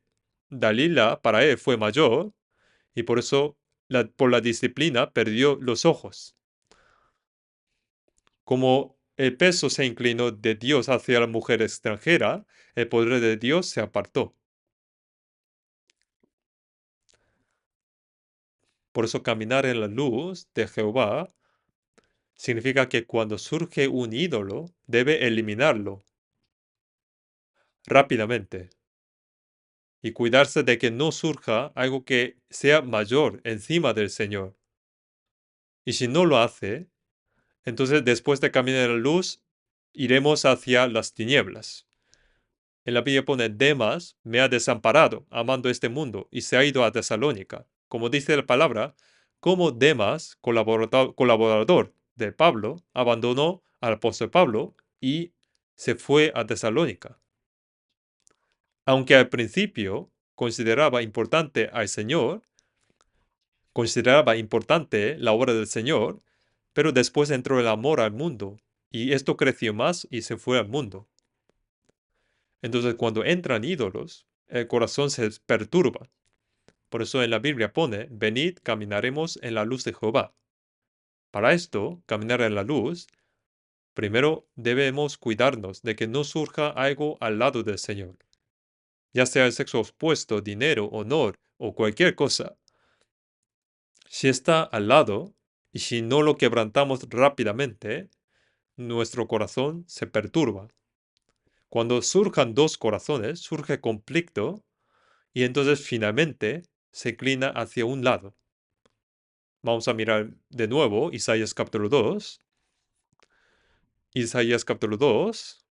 Dalila para él fue mayor y por eso, por la disciplina, perdió los ojos. Como el peso se inclinó de Dios hacia la mujer extranjera, el poder de Dios se apartó. Por eso caminar en la luz de Jehová significa que cuando surge un ídolo, debe eliminarlo rápidamente y cuidarse de que no surja algo que sea mayor encima del Señor. Y si no lo hace, entonces después de caminar en la luz, iremos hacia las tinieblas. En la Biblia pone, Demas me ha desamparado, amando este mundo, y se ha ido a Tesalónica. Como dice la palabra, como Demas, colaborador de Pablo, abandonó al apóstol Pablo y se fue a Tesalónica. Aunque al principio consideraba importante al Señor, consideraba importante la obra del Señor, pero después entró el amor al mundo, y esto creció más y se fue al mundo. Entonces, cuando entran ídolos, el corazón se perturba. Por eso en la Biblia pone, venid, caminaremos en la luz de Jehová. Para esto, caminar en la luz, primero debemos cuidarnos de que no surja algo al lado del Señor. Ya sea el sexo opuesto, dinero, honor o cualquier cosa. Si está al lado, y si no lo quebrantamos rápidamente, nuestro corazón se perturba. Cuando surjan dos corazones, surge conflicto y entonces finalmente se inclina hacia un lado. Vamos a mirar de nuevo Isaías capítulo 2. Isaías capítulo 2.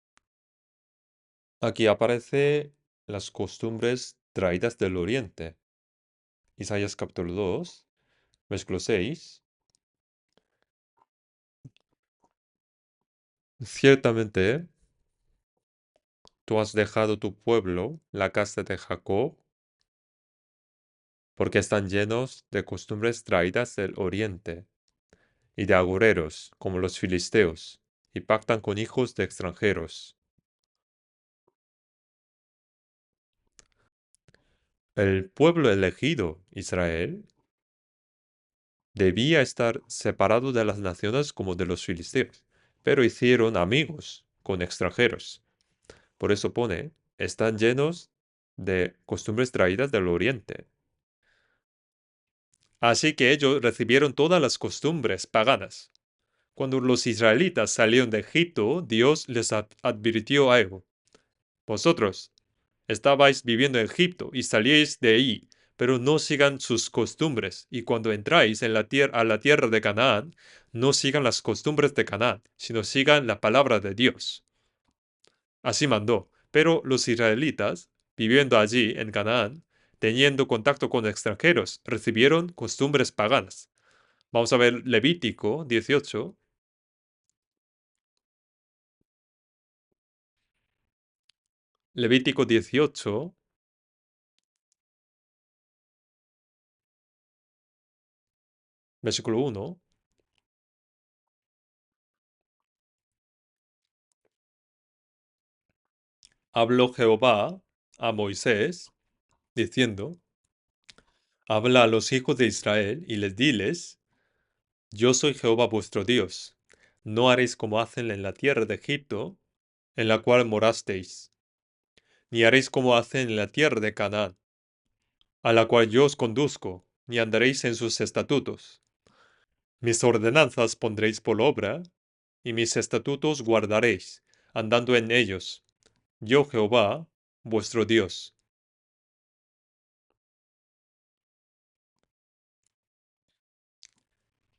Aquí aparece las costumbres traídas del oriente. Isaías capítulo 2, versículo 6. Ciertamente, tú has dejado tu pueblo, la casa de Jacob, porque están llenos de costumbres traídas del oriente, y de agoreros, como los filisteos, y pactan con hijos de extranjeros. El pueblo elegido, Israel, debía estar separado de las naciones como de los filisteos, pero hicieron amigos con extranjeros. Por eso pone, están llenos de costumbres traídas del oriente. Así que ellos recibieron todas las costumbres paganas. Cuando los israelitas salieron de Egipto, Dios les advirtió algo. Vosotros estabais viviendo en Egipto y salíais de ahí, pero no sigan sus costumbres. Y cuando entráis en a la tierra de Canaán, no sigan las costumbres de Canaán, sino sigan la palabra de Dios. Así mandó. Pero los israelitas, viviendo allí en Canaán, teniendo contacto con extranjeros, recibieron costumbres paganas. Vamos a ver Levítico 18. Levítico 18. Versículo 1. Habló Jehová a Moisés, diciendo, habla a los hijos de Israel y les diles, yo soy Jehová vuestro Dios. No haréis como hacen en la tierra de Egipto, en la cual morasteis, ni haréis como hacen en la tierra de Canaán, a la cual yo os conduzco, ni andaréis en sus estatutos. Mis ordenanzas pondréis por obra, y mis estatutos guardaréis, andando en ellos. Yo Jehová, vuestro Dios.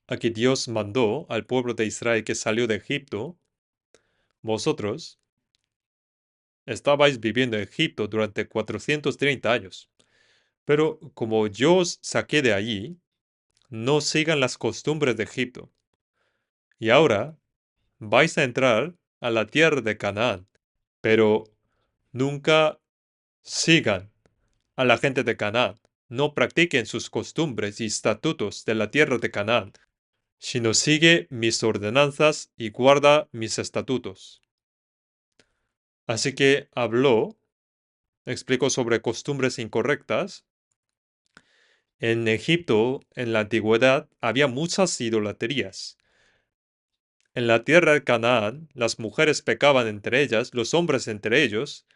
Aquí Dios mandó al pueblo de Israel que salió de Egipto, vosotros estabais viviendo en Egipto durante 430 años. Pero como yo os saqué de allí, no sigan las costumbres de Egipto. Y ahora vais a entrar a la tierra de Canaán, pero nunca sigan a la gente de Canaán. No practiquen sus costumbres y estatutos de la tierra de Canaán, sino sigue mis ordenanzas y guarda mis estatutos. Así que habló, explicó sobre costumbres incorrectas. En Egipto, en la antigüedad, había muchas idolatrías. En la tierra de Canaán, las mujeres pecaban entre ellas, los hombres entre ellos,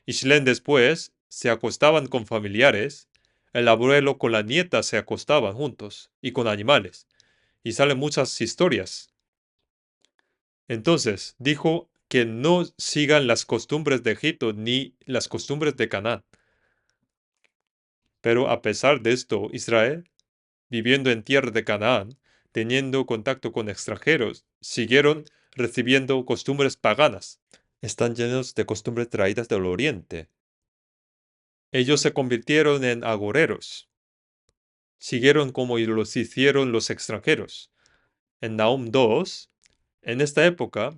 y si leen después, se acostaban con familiares, el abuelo con la nieta se acostaban juntos, y con animales, y salen muchas historias. Entonces, dijo que no sigan las costumbres de Egipto ni las costumbres de Canaán. Pero a pesar de esto, Israel, viviendo en tierra de Canaán, teniendo contacto con extranjeros, siguieron recibiendo costumbres paganas. Están llenos de costumbres traídas del oriente. Ellos se convirtieron en agoreros. Siguieron como los hicieron los extranjeros. En Nahum 2, en esta época,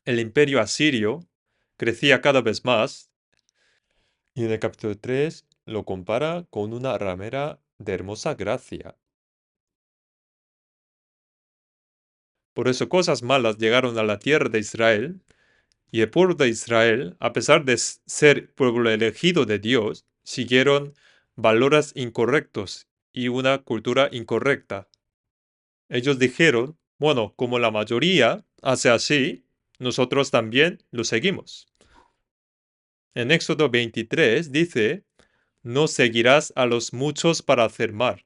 el imperio asirio crecía cada vez más y en el capítulo 3 lo compara con una ramera de hermosa gracia. Por eso cosas malas llegaron a la tierra de Israel, y el pueblo de Israel, a pesar de ser pueblo elegido de Dios, siguieron valores incorrectos y una cultura incorrecta. Ellos dijeron, bueno, como la mayoría hace así, nosotros también lo seguimos. En Éxodo 23 dice, no seguirás a los muchos para hacer mal,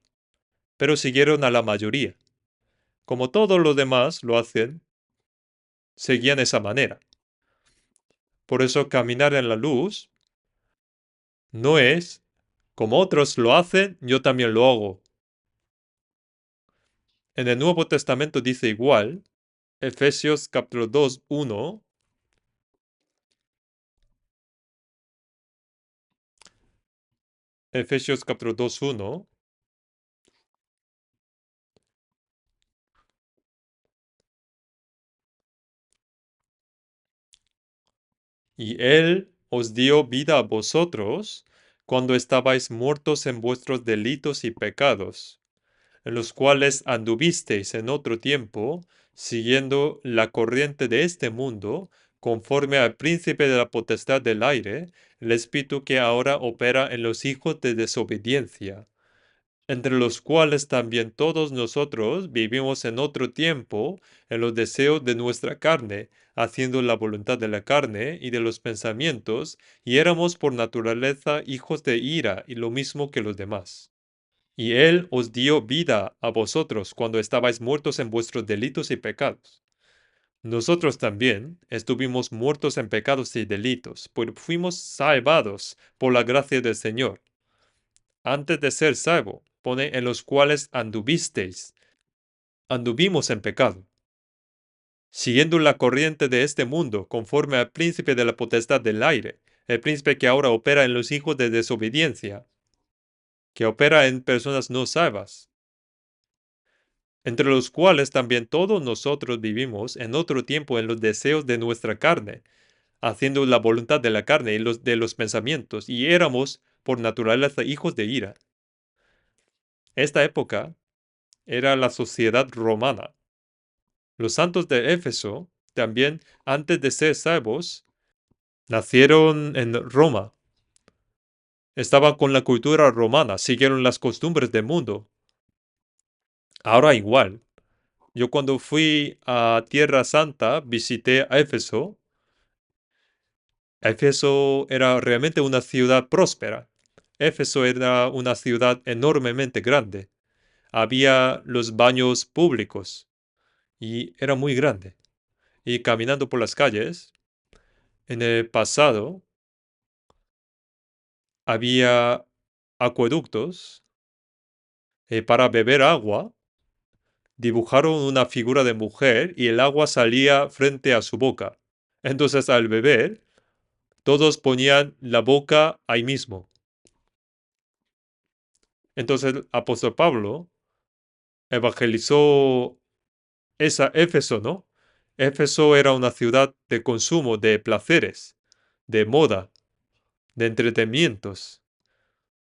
pero siguieron a la mayoría. Como todos los demás lo hacen, seguían esa manera. Por eso caminar en la luz no es, como otros lo hacen, yo también lo hago. En el Nuevo Testamento dice igual, Efesios capítulo 2, 1, Efesios capítulo 2, 1, y Él os dio vida a vosotros cuando estabais muertos en vuestros delitos y pecados, en los cuales anduvisteis en otro tiempo, siguiendo la corriente de este mundo, conforme al príncipe de la potestad del aire, el espíritu que ahora opera en los hijos de desobediencia, entre los cuales también todos nosotros vivimos en otro tiempo en los deseos de nuestra carne, haciendo la voluntad de la carne y de los pensamientos, y éramos por naturaleza hijos de ira y lo mismo que los demás. Y Él os dio vida a vosotros cuando estabais muertos en vuestros delitos y pecados. Nosotros también estuvimos muertos en pecados y delitos, pues fuimos salvados por la gracia del Señor. Antes de ser salvo, pone en los cuales anduvisteis. Anduvimos en pecado, siguiendo la corriente de este mundo, conforme al príncipe de la potestad del aire, el príncipe que ahora opera en los hijos de desobediencia, que opera en personas no salvas, entre los cuales también todos nosotros vivimos en otro tiempo en los deseos de nuestra carne, haciendo la voluntad de la carne y los de los pensamientos, y éramos por naturaleza hijos de ira. Esta época era la sociedad romana. Los santos de Éfeso, también antes de ser salvos, nacieron en Roma. Estaban con la cultura romana, siguieron las costumbres del mundo. Ahora igual. Yo cuando fui a Tierra Santa visité a Éfeso. Éfeso era realmente una ciudad próspera. Éfeso era una ciudad enormemente grande. Había los baños públicos y era muy grande. Y caminando por las calles, en el pasado había acueductos para beber agua. Dibujaron una figura de mujer y el agua salía frente a su boca. Entonces al beber, todos ponían la boca ahí mismo. Entonces el apóstol Pablo evangelizó esa Éfeso, ¿no? Éfeso era una ciudad de consumo, de placeres, de moda, de entretenimientos,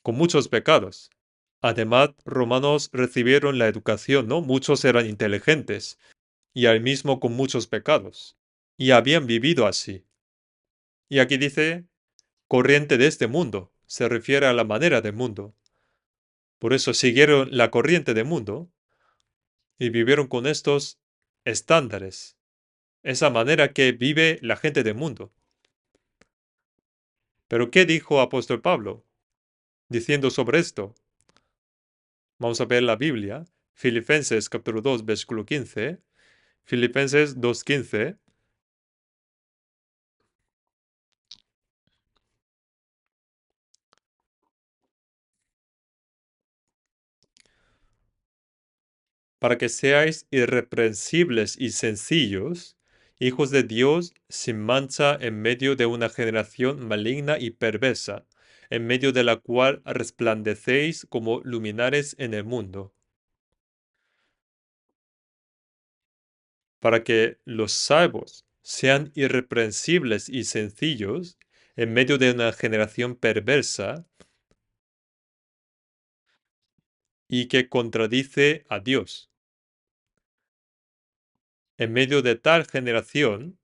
con muchos pecados. Además, romanos recibieron la educación, ¿no? Muchos eran inteligentes y al mismo con muchos pecados. Y habían vivido así. Y aquí dice corriente de este mundo. Se refiere a la manera del mundo. Por eso siguieron la corriente del mundo y vivieron con estos estándares. Esa manera que vive la gente del mundo. Pero ¿qué dijo apóstol Pablo diciendo sobre esto? Vamos a ver la Biblia. Filipenses capítulo 2, versículo 15. Filipenses 2:15. Para que seáis irreprensibles y sencillos, hijos de Dios sin mancha en medio de una generación maligna y perversa, en medio de la cual resplandecéis como luminares en el mundo. Para que los salvos sean irreprensibles y sencillos en medio de una generación perversa y que contradice a Dios. En medio de tal generación,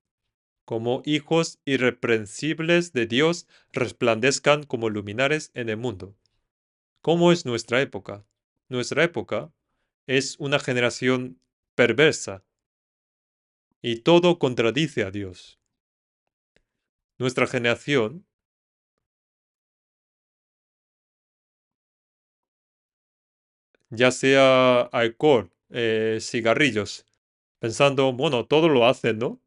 como hijos irreprensibles de Dios, resplandezcan como luminares en el mundo. ¿Cómo es nuestra época? Nuestra época es una generación perversa y todo contradice a Dios. Nuestra generación ya sea alcohol, cigarrillos, pensando, bueno, todo lo hacen, ¿no?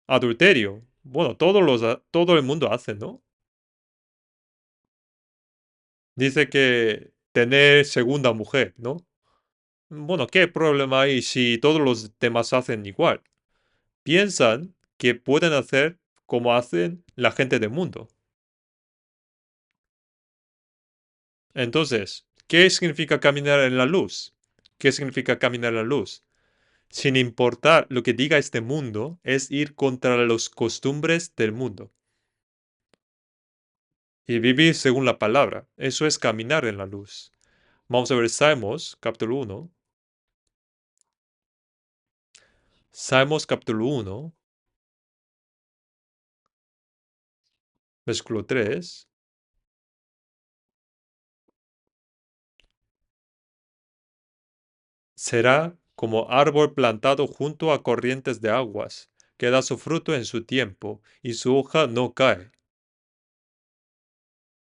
Adulterio, bueno, todo el mundo hace, ¿no? Dice que tener segunda mujer, ¿no? Bueno, ¿qué problema hay si todos los demás hacen igual? Piensan que pueden hacer como hacen la gente del mundo. Entonces, ¿qué significa caminar en la luz? ¿Qué significa caminar en la luz? Sin importar lo que diga este mundo, es ir contra las costumbres del mundo y vivir según la palabra. Eso es caminar en la luz. Vamos a ver Salmos, capítulo 1. Salmos, capítulo 1, versículo 3. Será como árbol plantado junto a corrientes de aguas, que da su fruto en su tiempo, y su hoja no cae.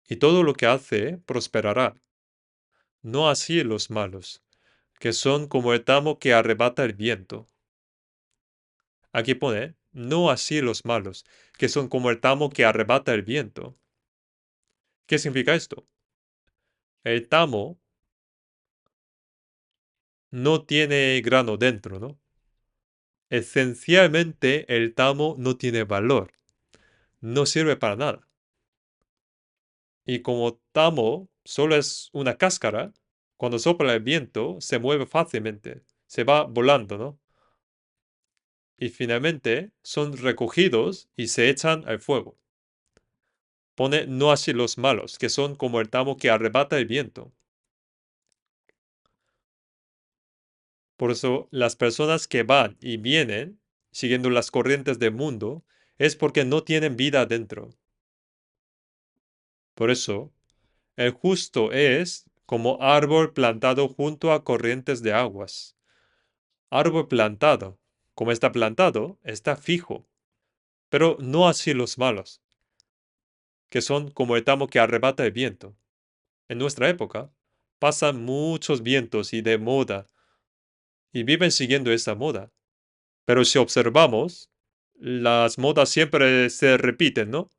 Y todo lo que hace prosperará. No así los malos, que son como el tamo que arrebata el viento. Aquí pone, no así los malos, que son como el tamo que arrebata el viento. ¿Qué significa esto? El tamo no tiene grano dentro, ¿no? Esencialmente el tamo no tiene valor, no sirve para nada. Y como tamo solo es una cáscara, cuando sopla el viento se mueve fácilmente, se va volando, ¿no? Y finalmente son recogidos y se echan al fuego. Pone no así los malos, que son como el tamo que arrebata el viento. Por eso, las personas que van y vienen siguiendo las corrientes del mundo es porque no tienen vida adentro. Por eso, el justo es como árbol plantado junto a corrientes de aguas. Árbol plantado, como está plantado, está fijo, pero no así los malos, que son como el tamo que arrebata el viento. En nuestra época, pasan muchos vientos y de moda, y viven siguiendo esa moda. Pero si observamos, las modas siempre se repiten, ¿no?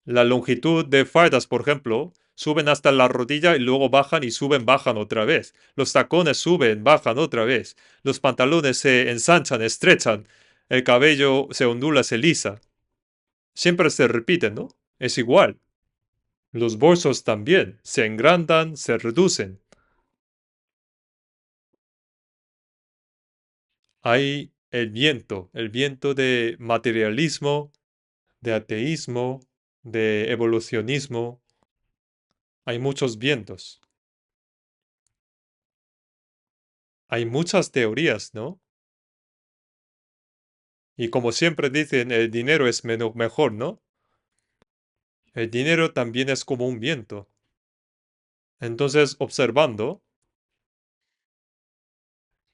La longitud de faldas, por ejemplo, suben hasta la rodilla y luego bajan y suben, bajan otra vez. Los tacones suben, bajan otra vez. Los pantalones se ensanchan, estrechan. El cabello se ondula, se lisa. Siempre se repiten, ¿no? Es igual. Los bolsos también se engrandan, se reducen. Hay el viento de materialismo, de ateísmo, de evolucionismo. Hay muchos vientos. Hay muchas teorías, ¿no? Y como siempre dicen, el dinero es mejor, ¿no? El dinero también es como un viento. Entonces, observando,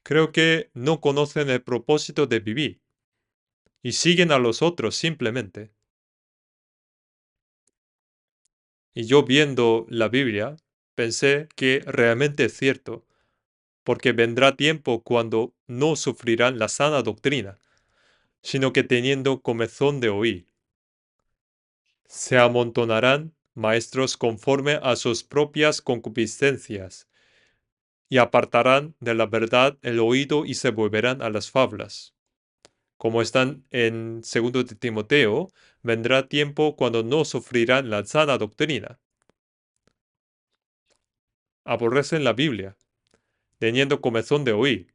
creo que no conocen el propósito de vivir y siguen a los otros simplemente. Y yo viendo la Biblia, pensé que realmente es cierto, porque vendrá tiempo cuando no sufrirán la sana doctrina, sino que teniendo comezón de oír, se amontonarán maestros conforme a sus propias concupiscencias, y apartarán de la verdad el oído y se volverán a las fábulas. Como están en 2 de Timoteo, vendrá tiempo cuando no sufrirán la sana doctrina. Aborrecen la Biblia, teniendo comezón de oír.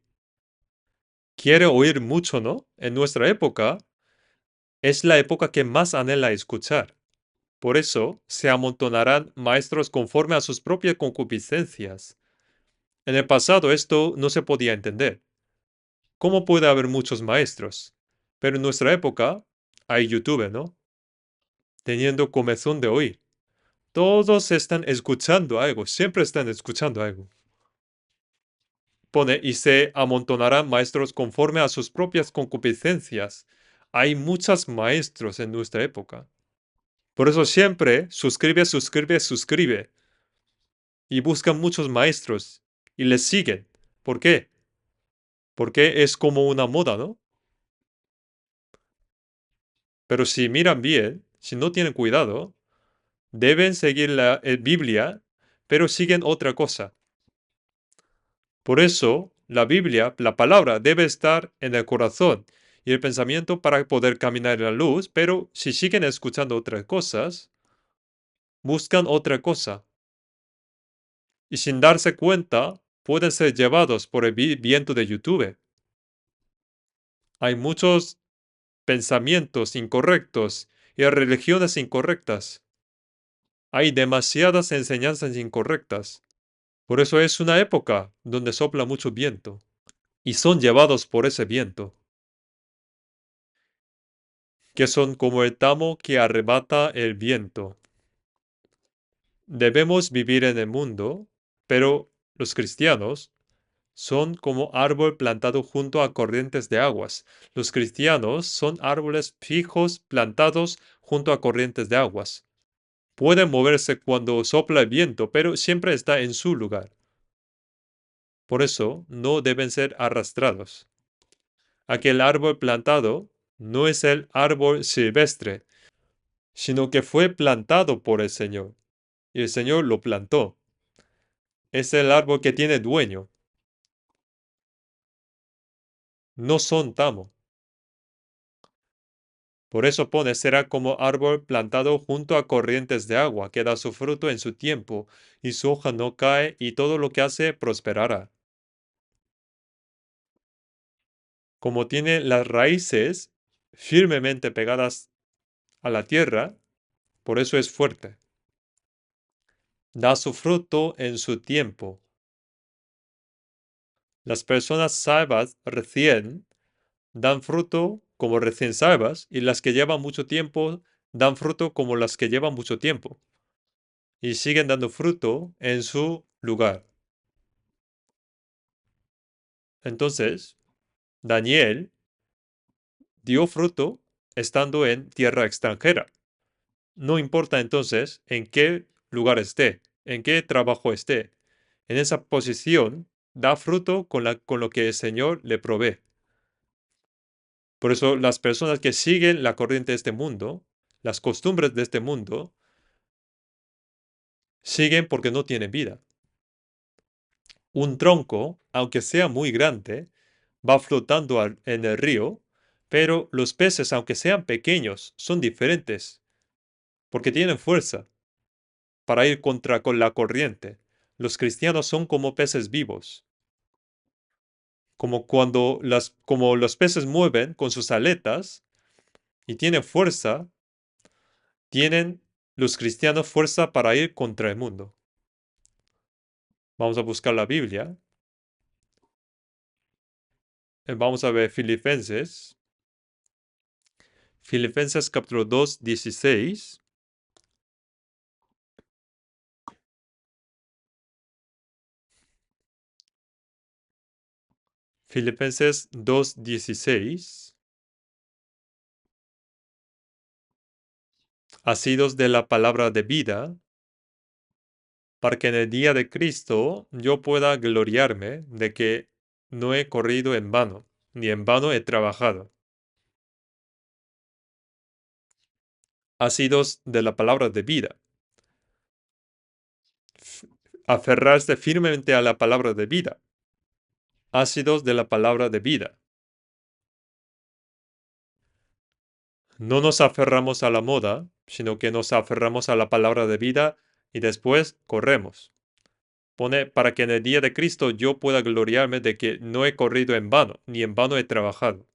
Quiere oír mucho, ¿no? En nuestra época es la época que más anhela escuchar. Por eso se amontonarán maestros conforme a sus propias concupiscencias. En el pasado esto no se podía entender. ¿Cómo puede haber muchos maestros? Pero en nuestra época hay YouTube, ¿no? Teniendo comezón de oír. Todos están escuchando algo, siempre están escuchando algo. Pone, y se amontonarán maestros conforme a sus propias concupiscencias. Hay muchos maestros en nuestra época. Por eso siempre suscribe, suscribe, suscribe. Y buscan muchos maestros y les siguen. ¿Por qué? Porque es como una moda, ¿no? Pero si miran bien, si no tienen cuidado, deben seguir la Biblia, pero siguen otra cosa. Por eso, la Biblia, la palabra, debe estar en el corazón y el pensamiento para poder caminar en la luz, pero si siguen escuchando otras cosas, buscan otra cosa. Y sin darse cuenta, pueden ser llevados por el viento de YouTube. Hay muchos pensamientos incorrectos y religiones incorrectas. Hay demasiadas enseñanzas incorrectas. Por eso es una época donde sopla mucho viento y son llevados por ese viento, que son como el tamo que arrebata el viento. Debemos vivir en el mundo, pero los cristianos son como árbol plantado junto a corrientes de aguas. Los cristianos son árboles fijos plantados junto a corrientes de aguas. Pueden moverse cuando sopla el viento, pero siempre está en su lugar. Por eso no deben ser arrastrados. Aquel árbol plantado no es el árbol silvestre, sino que fue plantado por el Señor. Y el Señor lo plantó. Es el árbol que tiene dueño. No son tamo. Por eso pone, será como árbol plantado junto a corrientes de agua, que da su fruto en su tiempo, y su hoja no cae, y todo lo que hace prosperará. Como tiene las raíces firmemente pegadas a la tierra, por eso es fuerte. Da su fruto en su tiempo. Las personas salvas recién dan fruto como recién salvas y las que llevan mucho tiempo dan fruto como las que llevan mucho tiempo y siguen dando fruto en su lugar. Entonces, Daniel dio fruto estando en tierra extranjera. No importa entonces en qué lugar esté, en qué trabajo esté. En esa posición da fruto con lo que el Señor le provee. Por eso las personas que siguen la corriente de este mundo, las costumbres de este mundo, siguen porque no tienen vida. Un tronco, aunque sea muy grande, va flotando en el río, pero los peces, aunque sean pequeños, son diferentes porque tienen fuerza para ir contra con la corriente. Los cristianos son como peces vivos, como los peces mueven con sus aletas y tienen fuerza, tienen los cristianos fuerza para ir contra el mundo. Vamos a buscar la Biblia. Vamos a ver Filipenses. Filipenses capítulo 2, 16. Filipenses 2, 16. Asidos de la palabra de vida, para que en el día de Cristo yo pueda gloriarme de que no he corrido en vano, ni en vano he trabajado. Asidos de la palabra de vida. Aferrarse firmemente a la palabra de vida. Ácidos de la palabra de vida. No nos aferramos a la moda, sino que nos aferramos a la palabra de vida y después corremos. Pone para que en el día de Cristo yo pueda gloriarme de que no he corrido en vano, ni en vano he trabajado.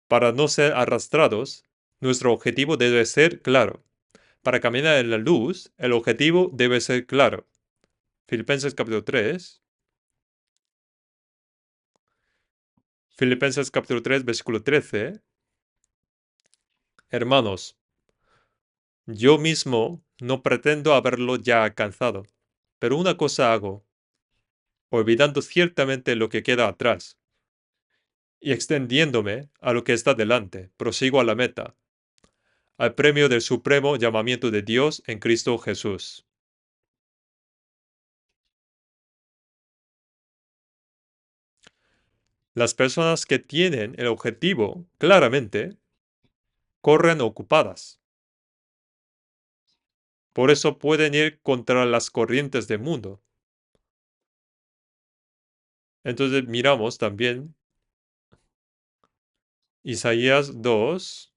Para no ser arrastrados, nuestro objetivo debe ser claro. Para caminar en la luz, el objetivo debe ser claro. Filipenses capítulo 3. Filipenses capítulo 3, versículo 13. Hermanos, yo mismo no pretendo haberlo ya alcanzado, pero una cosa hago, olvidando ciertamente lo que queda atrás y extendiéndome a lo que está delante, prosigo a la meta, al premio del supremo llamamiento de Dios en Cristo Jesús. Las personas que tienen el objetivo claramente corren ocupadas. Por eso pueden ir contra las corrientes del mundo. Entonces miramos también Isaías 2.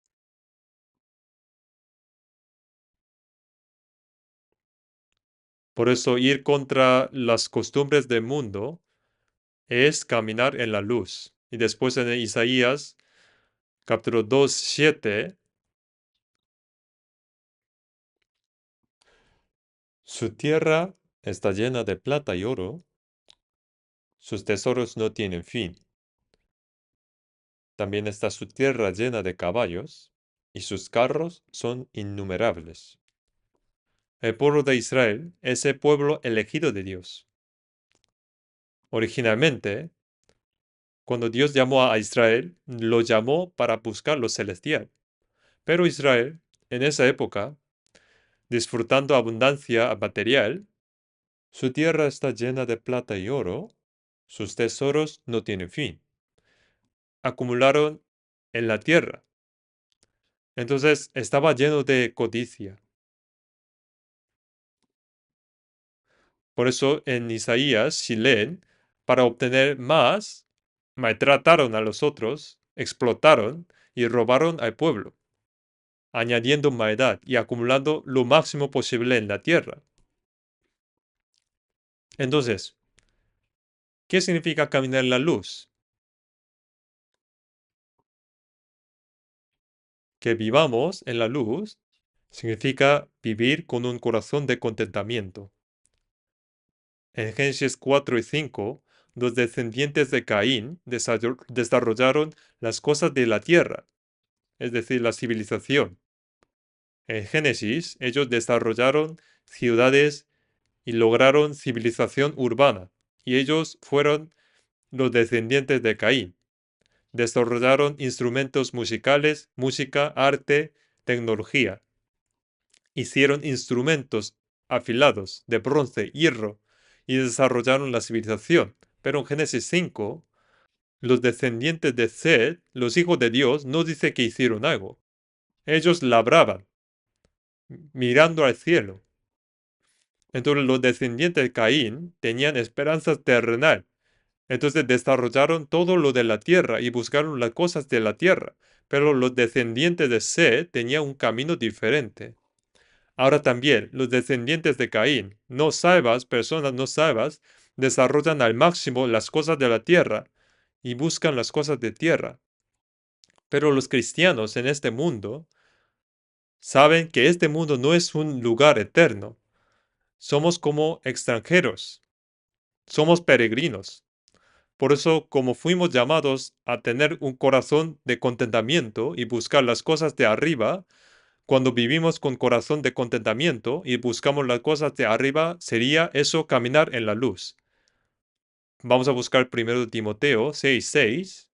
Por eso ir contra las costumbres del mundo es caminar en la luz. Y después en Isaías capítulo 2, 7, su tierra está llena de plata y oro, sus tesoros no tienen fin. También está su tierra llena de caballos, y sus carros son innumerables. El pueblo de Israel es el pueblo elegido de Dios. Originalmente, cuando Dios llamó a Israel, lo llamó para buscar lo celestial. Pero Israel, en esa época, disfrutando abundancia material, su tierra está llena de plata y oro, sus tesoros no tienen fin. Acumularon en la tierra. Entonces estaba lleno de codicia. Por eso en Isaías, si leen, para obtener más, maltrataron a los otros, explotaron y robaron al pueblo, añadiendo maldad y acumulando lo máximo posible en la tierra. Entonces, ¿qué significa caminar en la luz? Que vivamos en la luz significa vivir con un corazón de contentamiento. En Génesis 4 y 5, los descendientes de Caín desarrollaron las cosas de la tierra, es decir, la civilización. En Génesis, ellos desarrollaron ciudades y lograron civilización urbana, y ellos fueron los descendientes de Caín. Desarrollaron instrumentos musicales, música, arte, tecnología. Hicieron instrumentos afilados de bronce, hierro, y desarrollaron la civilización. Pero en Génesis 5, los descendientes de Seth, los hijos de Dios, no dice que hicieron algo. Ellos labraban, mirando al cielo. Entonces los descendientes de Caín tenían esperanzas terrenal. Entonces desarrollaron todo lo de la tierra y buscaron las cosas de la tierra. Pero los descendientes de Seth tenían un camino diferente. Ahora también, los descendientes de Caín, no salvas, personas no salvas, desarrollan al máximo las cosas de la tierra y buscan las cosas de tierra. Pero los cristianos en este mundo saben que este mundo no es un lugar eterno. Somos como extranjeros, somos peregrinos. Por eso, como fuimos llamados a tener un corazón de contentamiento y buscar las cosas de arriba, cuando vivimos con corazón de contentamiento y buscamos las cosas de arriba, sería eso caminar en la luz. Vamos a buscar primero Timoteo 6:6.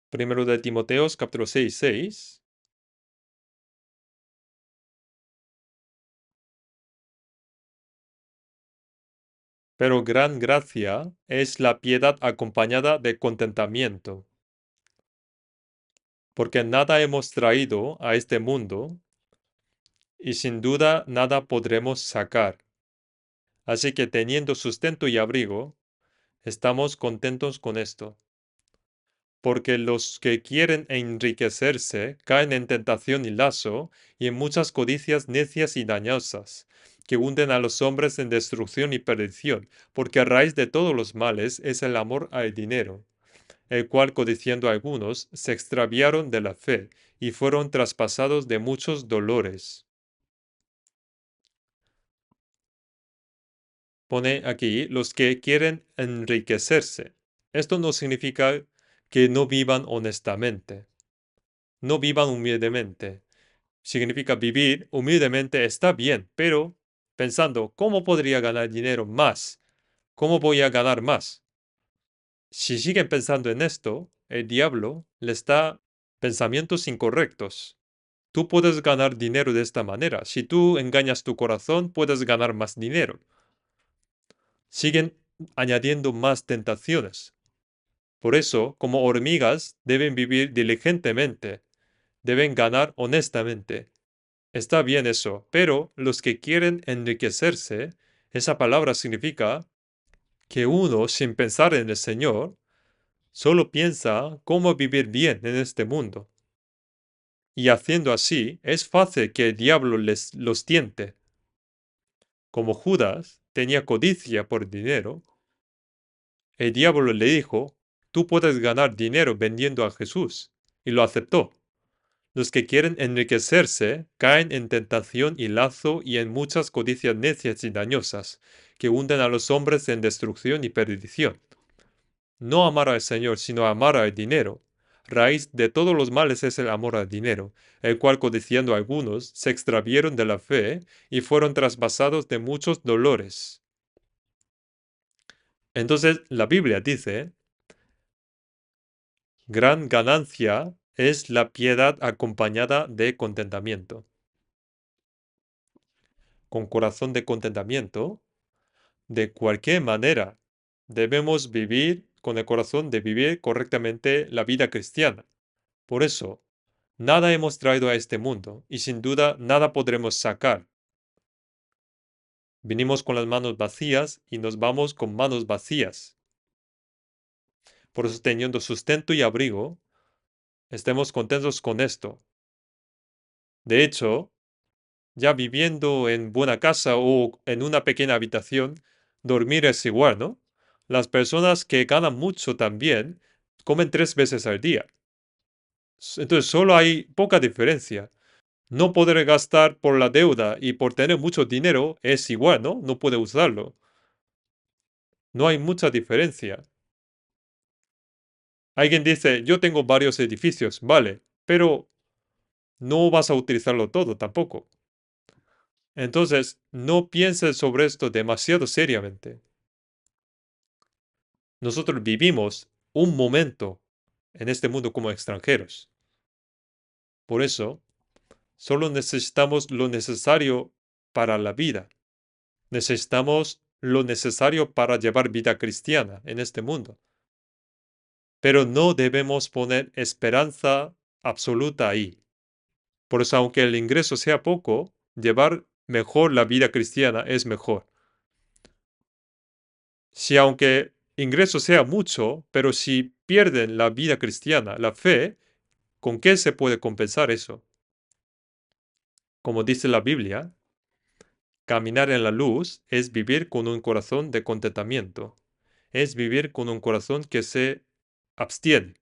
Primero de Timoteos capítulo 6:6. Pero gran gracia es la piedad acompañada de contentamiento, porque nada hemos traído a este mundo y sin duda nada podremos sacar. Así que teniendo sustento y abrigo, estamos contentos con esto. Porque los que quieren enriquecerse caen en tentación y lazo y en muchas codicias necias y dañosas, que hunden a los hombres en destrucción y perdición, porque a raíz de todos los males es el amor al dinero, el cual codiciando algunos se extraviaron de la fe y fueron traspasados de muchos dolores. Pone aquí los que quieren enriquecerse. Esto no significa que no vivan honestamente, no vivan humildemente. Significa vivir humildemente está bien, pero pensando, ¿cómo podría ganar dinero más? ¿Cómo voy a ganar más? Si siguen pensando en esto, el diablo les da pensamientos incorrectos. Tú puedes ganar dinero de esta manera. Si tú engañas tu corazón, puedes ganar más dinero. Siguen añadiendo más tentaciones. Por eso, como hormigas, deben vivir diligentemente, deben ganar honestamente. Está bien eso, pero los que quieren enriquecerse, esa palabra significa que uno, sin pensar en el Señor, solo piensa cómo vivir bien en este mundo. Y haciendo así, es fácil que el diablo los tiente. Como Judas tenía codicia por dinero, el diablo le dijo, tú puedes ganar dinero vendiendo a Jesús. Y lo aceptó. Los que quieren enriquecerse caen en tentación y lazo y en muchas codicias necias y dañosas, que hunden a los hombres en destrucción y perdición. No amar al Señor, sino amar al dinero. Raíz de todos los males es el amor al dinero, el cual codiciando algunos se extravieron de la fe y fueron traspasados de muchos dolores. Entonces la Biblia dice, gran ganancia es la piedad acompañada de contentamiento. Con corazón de contentamiento, de cualquier manera, debemos vivir con el corazón de vivir correctamente la vida cristiana. Por eso, nada hemos traído a este mundo y sin duda nada podremos sacar. Vinimos con las manos vacías y nos vamos con manos vacías. Por eso, teniendo sustento y abrigo, estemos contentos con esto. De hecho, ya viviendo en buena casa o en una pequeña habitación, dormir es igual, ¿no? Las personas que ganan mucho también comen 3 veces al día. Entonces solo hay poca diferencia. No poder gastar por la deuda y por tener mucho dinero es igual, ¿no? No puede usarlo. No hay mucha diferencia. Alguien dice, yo tengo varios edificios, vale, pero no vas a utilizarlo todo tampoco. Entonces, no pienses sobre esto demasiado seriamente. Nosotros vivimos un momento en este mundo como extranjeros. Por eso, solo necesitamos lo necesario para la vida. Necesitamos lo necesario para llevar vida cristiana en este mundo. Pero no debemos poner esperanza absoluta ahí. Por eso, aunque el ingreso sea poco, llevar mejor la vida cristiana es mejor. Si aunque ingreso sea mucho, pero si pierden la vida cristiana, la fe, ¿con qué se puede compensar eso? Como dice la Biblia, caminar en la luz es vivir con un corazón de contentamiento. Es vivir con un corazón que se abstiene.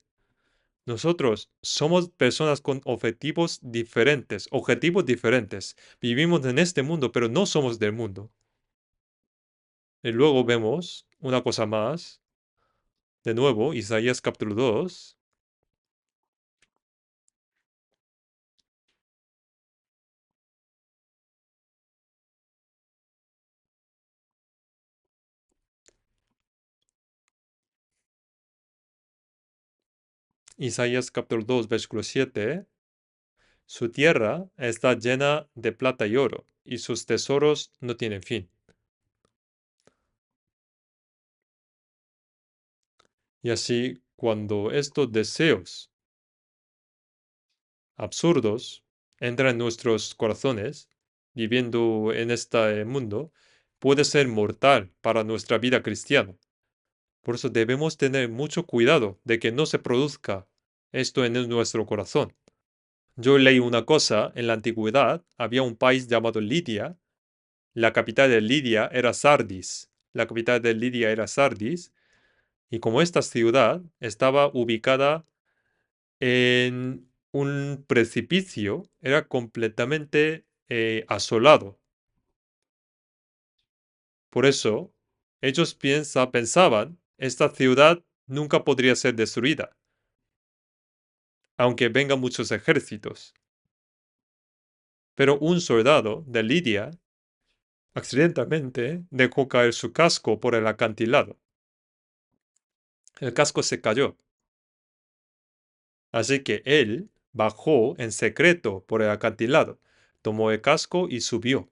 Nosotros somos personas con objetivos diferentes. Vivimos en este mundo, pero no somos del mundo. Y luego vemos una cosa más. De nuevo, Isaías capítulo 2. Isaías capítulo 2, versículo 7. Su tierra está llena de plata y oro, y sus tesoros no tienen fin. Y así, cuando estos deseos absurdos entran en nuestros corazones, viviendo en este mundo, puede ser mortal para nuestra vida cristiana. Por eso debemos tener mucho cuidado de que no se produzca esto en nuestro corazón. Yo leí una cosa, en la antigüedad había un país llamado Lidia. La capital de Lidia era Sardis. La capital de Lidia era Sardis. Y como esta ciudad estaba ubicada en un precipicio, era completamente asolado. Por eso, ellos pensaban, esta ciudad nunca podría ser destruida, aunque vengan muchos ejércitos. Pero un soldado de Lidia accidentalmente dejó caer su casco por el acantilado. El casco se cayó. Así que él bajó en secreto por el acantilado, tomó el casco y subió.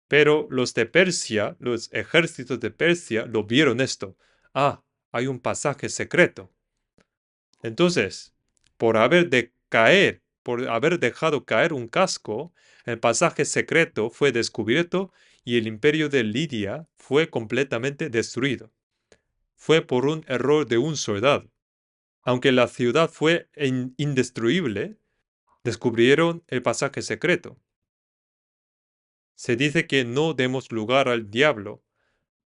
Pero los de Persia, los ejércitos de Persia, lo vieron esto. Ah, hay un pasaje secreto. Entonces, por haber dejado caer un casco, el pasaje secreto fue descubierto y el imperio de Lidia fue completamente destruido. Fue por un error de un soldado. Aunque la ciudad fue indestruible, descubrieron el pasaje secreto. Se dice que no demos lugar al diablo,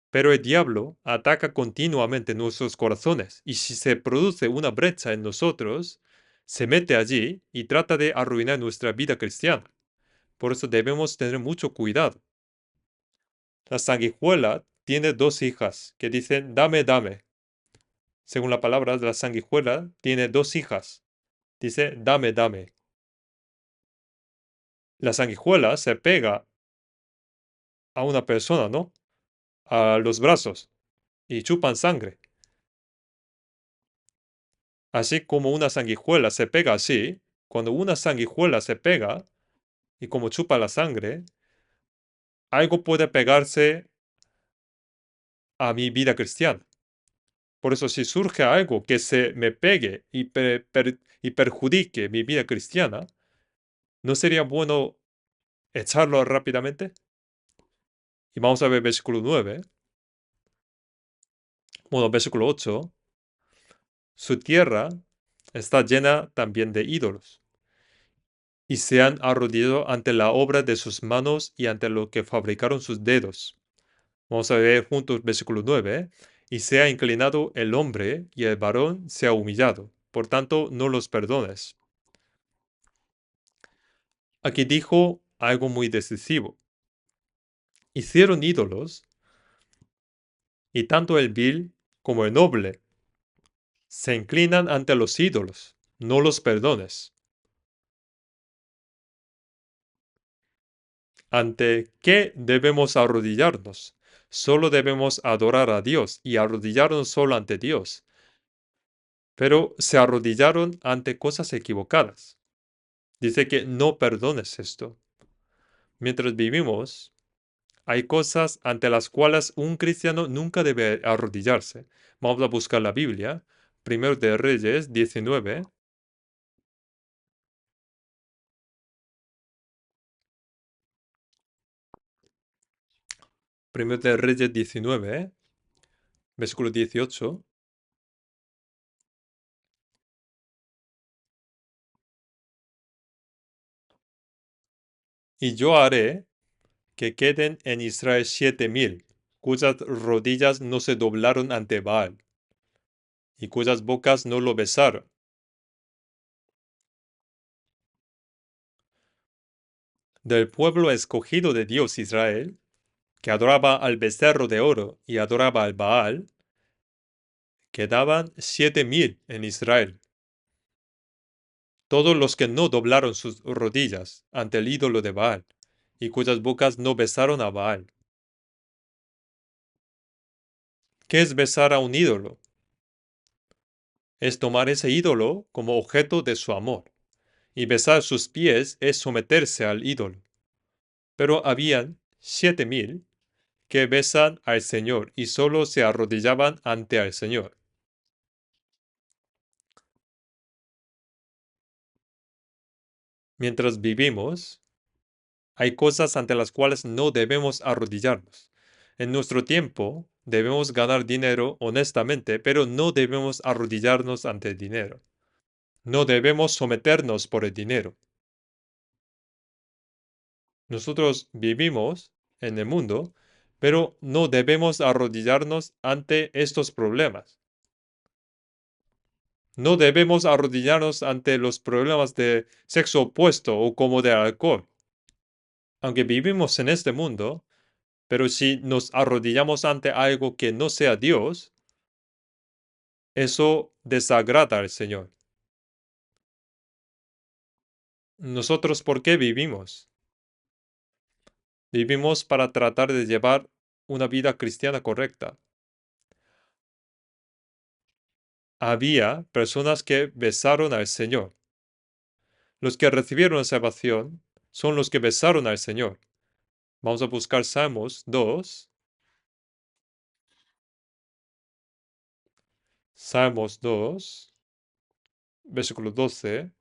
pero el diablo ataca continuamente nuestros corazones y si se produce una brecha en nosotros, se mete allí y trata de arruinar nuestra vida cristiana. Por eso debemos tener mucho cuidado. La sanguijuela tiene dos hijas que dicen dame, dame. Según la palabra, la sanguijuela tiene dos hijas. Dice dame, dame. La sanguijuela se pega a una persona, ¿no? A los brazos y chupan sangre. Así como una sanguijuela se pega así, cuando una sanguijuela se pega y como chupa la sangre, algo puede pegarse a mi vida cristiana. Por eso si surge algo que se me pegue y perjudique mi vida cristiana, ¿no sería bueno echarlo rápidamente? Y vamos a ver versículo 9. Bueno, versículo 8. Su tierra está llena también de ídolos y se han arrodillado ante la obra de sus manos y ante lo que fabricaron sus dedos. Vamos a ver juntos versículo 9. Y se ha inclinado el hombre y el varón se ha humillado. Por tanto, no los perdones. Aquí dijo algo muy decisivo. Hicieron ídolos y tanto el vil como el noble se inclinan ante los ídolos, no los perdones. ¿Ante qué debemos arrodillarnos? Solo debemos adorar a Dios y arrodillarnos solo ante Dios. Pero se arrodillaron ante cosas equivocadas. Dice que no perdones esto. Mientras vivimos, hay cosas ante las cuales un cristiano nunca debe arrodillarse. Vamos a buscar la Biblia. Primero de Reyes 19. Primero de Reyes 19, versículo 18. Y yo haré que queden en Israel 7,000, cuyas rodillas no se doblaron ante Baal, y cuyas bocas no lo besaron. Del pueblo escogido de Dios Israel, que adoraba al becerro de oro y adoraba al Baal, quedaban 7,000 en Israel. Todos los que no doblaron sus rodillas ante el ídolo de Baal, y cuyas bocas no besaron a Baal. ¿Qué es besar a un ídolo? Es tomar ese ídolo como objeto de su amor, y besar sus pies es someterse al ídolo. Pero habían 7,000 que besan al Señor y solo se arrodillaban ante el Señor. Mientras vivimos, hay cosas ante las cuales no debemos arrodillarnos. En nuestro tiempo, debemos ganar dinero honestamente, pero no debemos arrodillarnos ante el dinero. No debemos someternos por el dinero. Nosotros vivimos en el mundo, pero no debemos arrodillarnos ante estos problemas. No debemos arrodillarnos ante los problemas de sexo opuesto o como de alcohol. Aunque vivimos en este mundo, pero si nos arrodillamos ante algo que no sea Dios, eso desagrada al Señor. ¿Nosotros por qué vivimos? Vivimos para tratar de llevar una vida cristiana correcta. Había personas que besaron al Señor. Los que recibieron la salvación son los que besaron al Señor. Vamos a buscar Salmos 2. Salmos 2, versículo 12.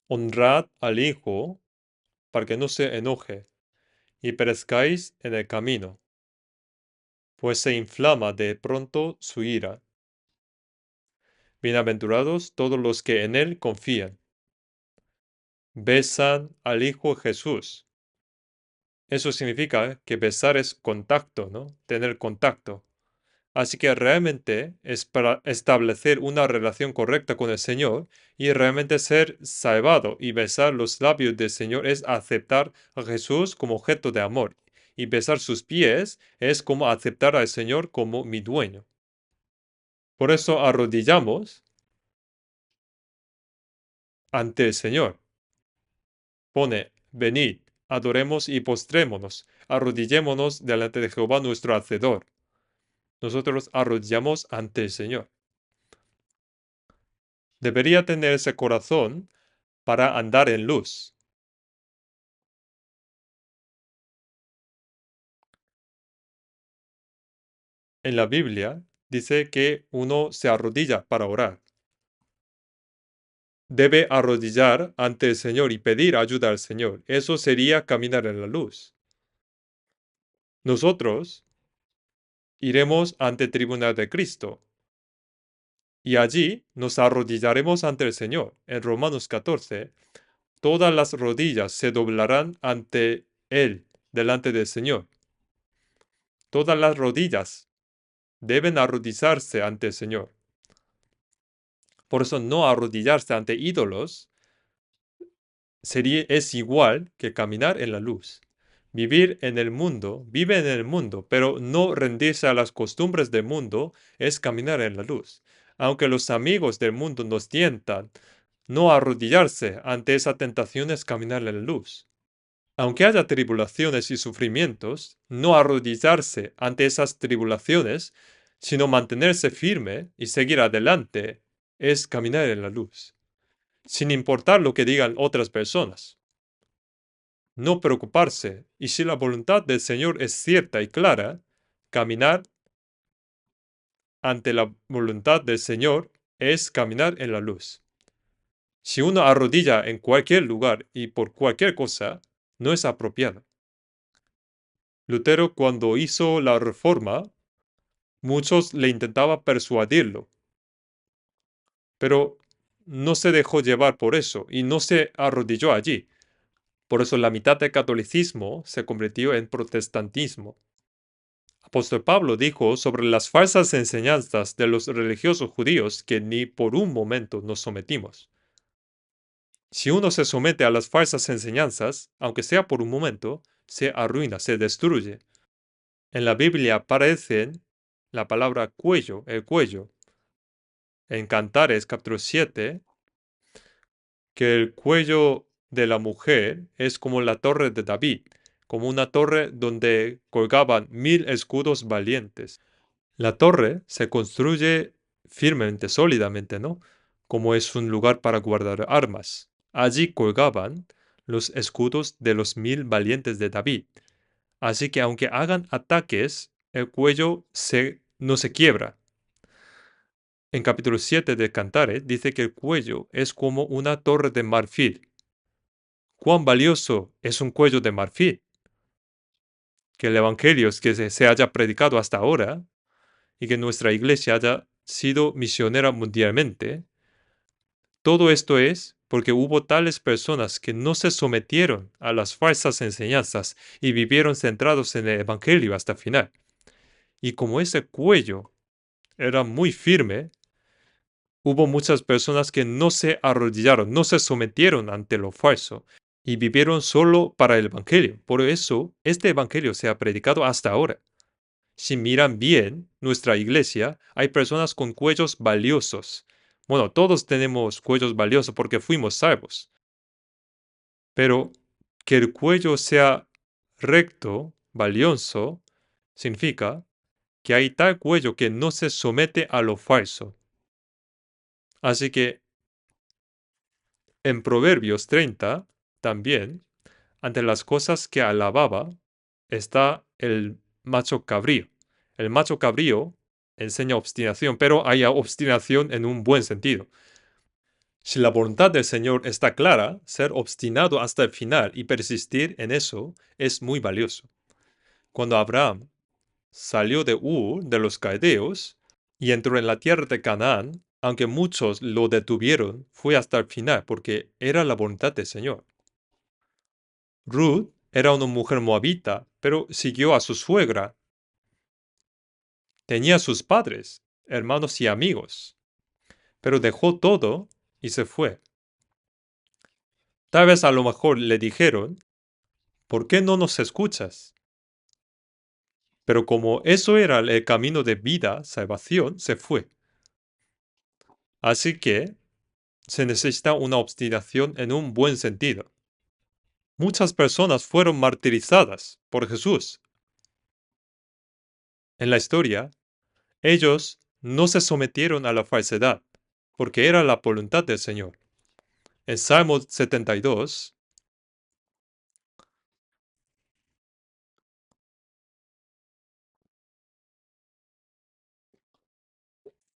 Honrad al Hijo para que no se enoje y perezcáis en el camino, pues se inflama de pronto su ira. Bienaventurados todos los que en él confían. Besan al Hijo Jesús. Eso significa que besar es contacto, ¿no? Tener contacto. Así que realmente es para establecer una relación correcta con el Señor y realmente ser salvado y besar los labios del Señor es aceptar a Jesús como objeto de amor. Y besar sus pies es como aceptar al Señor como mi dueño. Por eso arrodillamos ante el Señor. Pone, venid, adoremos y postrémonos, arrodillémonos delante de Jehová nuestro Hacedor. Nosotros arrodillamos ante el Señor. Debería tener ese corazón para andar en luz. En la Biblia dice que uno se arrodilla para orar. Debe arrodillar ante el Señor y pedir ayuda al Señor. Eso sería caminar en la luz. Nosotros iremos ante el tribunal de Cristo y allí nos arrodillaremos ante el Señor. En Romanos 14, todas las rodillas se doblarán ante Él, delante del Señor. Todas las rodillas deben arrodillarse ante el Señor. Por eso no arrodillarse ante ídolos es igual que caminar en la luz. Vive en el mundo, pero no rendirse a las costumbres del mundo es caminar en la luz. Aunque los amigos del mundo nos tientan, no arrodillarse ante esa tentación es caminar en la luz. Aunque haya tribulaciones y sufrimientos, no arrodillarse ante esas tribulaciones, sino mantenerse firme y seguir adelante, es caminar en la luz, sin importar lo que digan otras personas. No preocuparse, y si la voluntad del Señor es cierta y clara, caminar ante la voluntad del Señor es caminar en la luz. Si uno arrodilla en cualquier lugar y por cualquier cosa, no es apropiado. Lutero, cuando hizo la reforma, muchos le intentaban persuadirlo, pero no se dejó llevar por eso y no se arrodilló allí. Por eso la mitad del catolicismo se convirtió en protestantismo. Apóstol Pablo dijo sobre las falsas enseñanzas de los religiosos judíos que ni por un momento nos sometimos. Si uno se somete a las falsas enseñanzas, aunque sea por un momento, se arruina, se destruye. En la Biblia aparecen la palabra cuello, el cuello. En Cantares capítulo 7, que el cuello de la mujer es como la torre de David, como una torre donde colgaban 1000 escudos valientes. La torre se construye firmemente, sólidamente, ¿no? Como es un lugar para guardar armas. Allí colgaban los escudos de los 1000 valientes de David. Así que aunque hagan ataques, el cuello no se quiebra. En capítulo 7 de Cantares dice que el cuello es como una torre de marfil. ¿Cuán valioso es un cuello de marfil? Que el evangelio es que se haya predicado hasta ahora y que nuestra iglesia haya sido misionera mundialmente. Todo esto es porque hubo tales personas que no se sometieron a las falsas enseñanzas y vivieron centrados en el evangelio hasta el final. Y como ese cuello era muy firme, hubo muchas personas que no se arrodillaron, no se sometieron ante lo falso y vivieron solo para el Evangelio. Por eso, este Evangelio se ha predicado hasta ahora. Si miran bien nuestra iglesia, hay personas con cuellos valiosos. Bueno, todos tenemos cuellos valiosos porque fuimos salvos. Pero que el cuello sea recto, valioso, significa que hay tal cuello que no se somete a lo falso. Así que en Proverbios 30, también, ante las cosas que alababa, está el macho cabrío. El macho cabrío enseña obstinación, pero hay obstinación en un buen sentido. Si la voluntad del Señor está clara, ser obstinado hasta el final y persistir en eso es muy valioso. Cuando Abraham salió de Ur, de los caldeos, y entró en la tierra de Canaán, aunque muchos lo detuvieron, fue hasta el final porque era la voluntad del Señor. Ruth era una mujer moabita, pero siguió a su suegra. Tenía sus padres, hermanos y amigos, pero dejó todo y se fue. Tal vez a lo mejor le dijeron, ¿por qué no nos escuchas? Pero como eso era el camino de vida, salvación, se fue. Así que se necesita una obstinación en un buen sentido. Muchas personas fueron martirizadas por Jesús. En la historia, ellos no se sometieron a la falsedad, porque era la voluntad del Señor. En Salmo 72,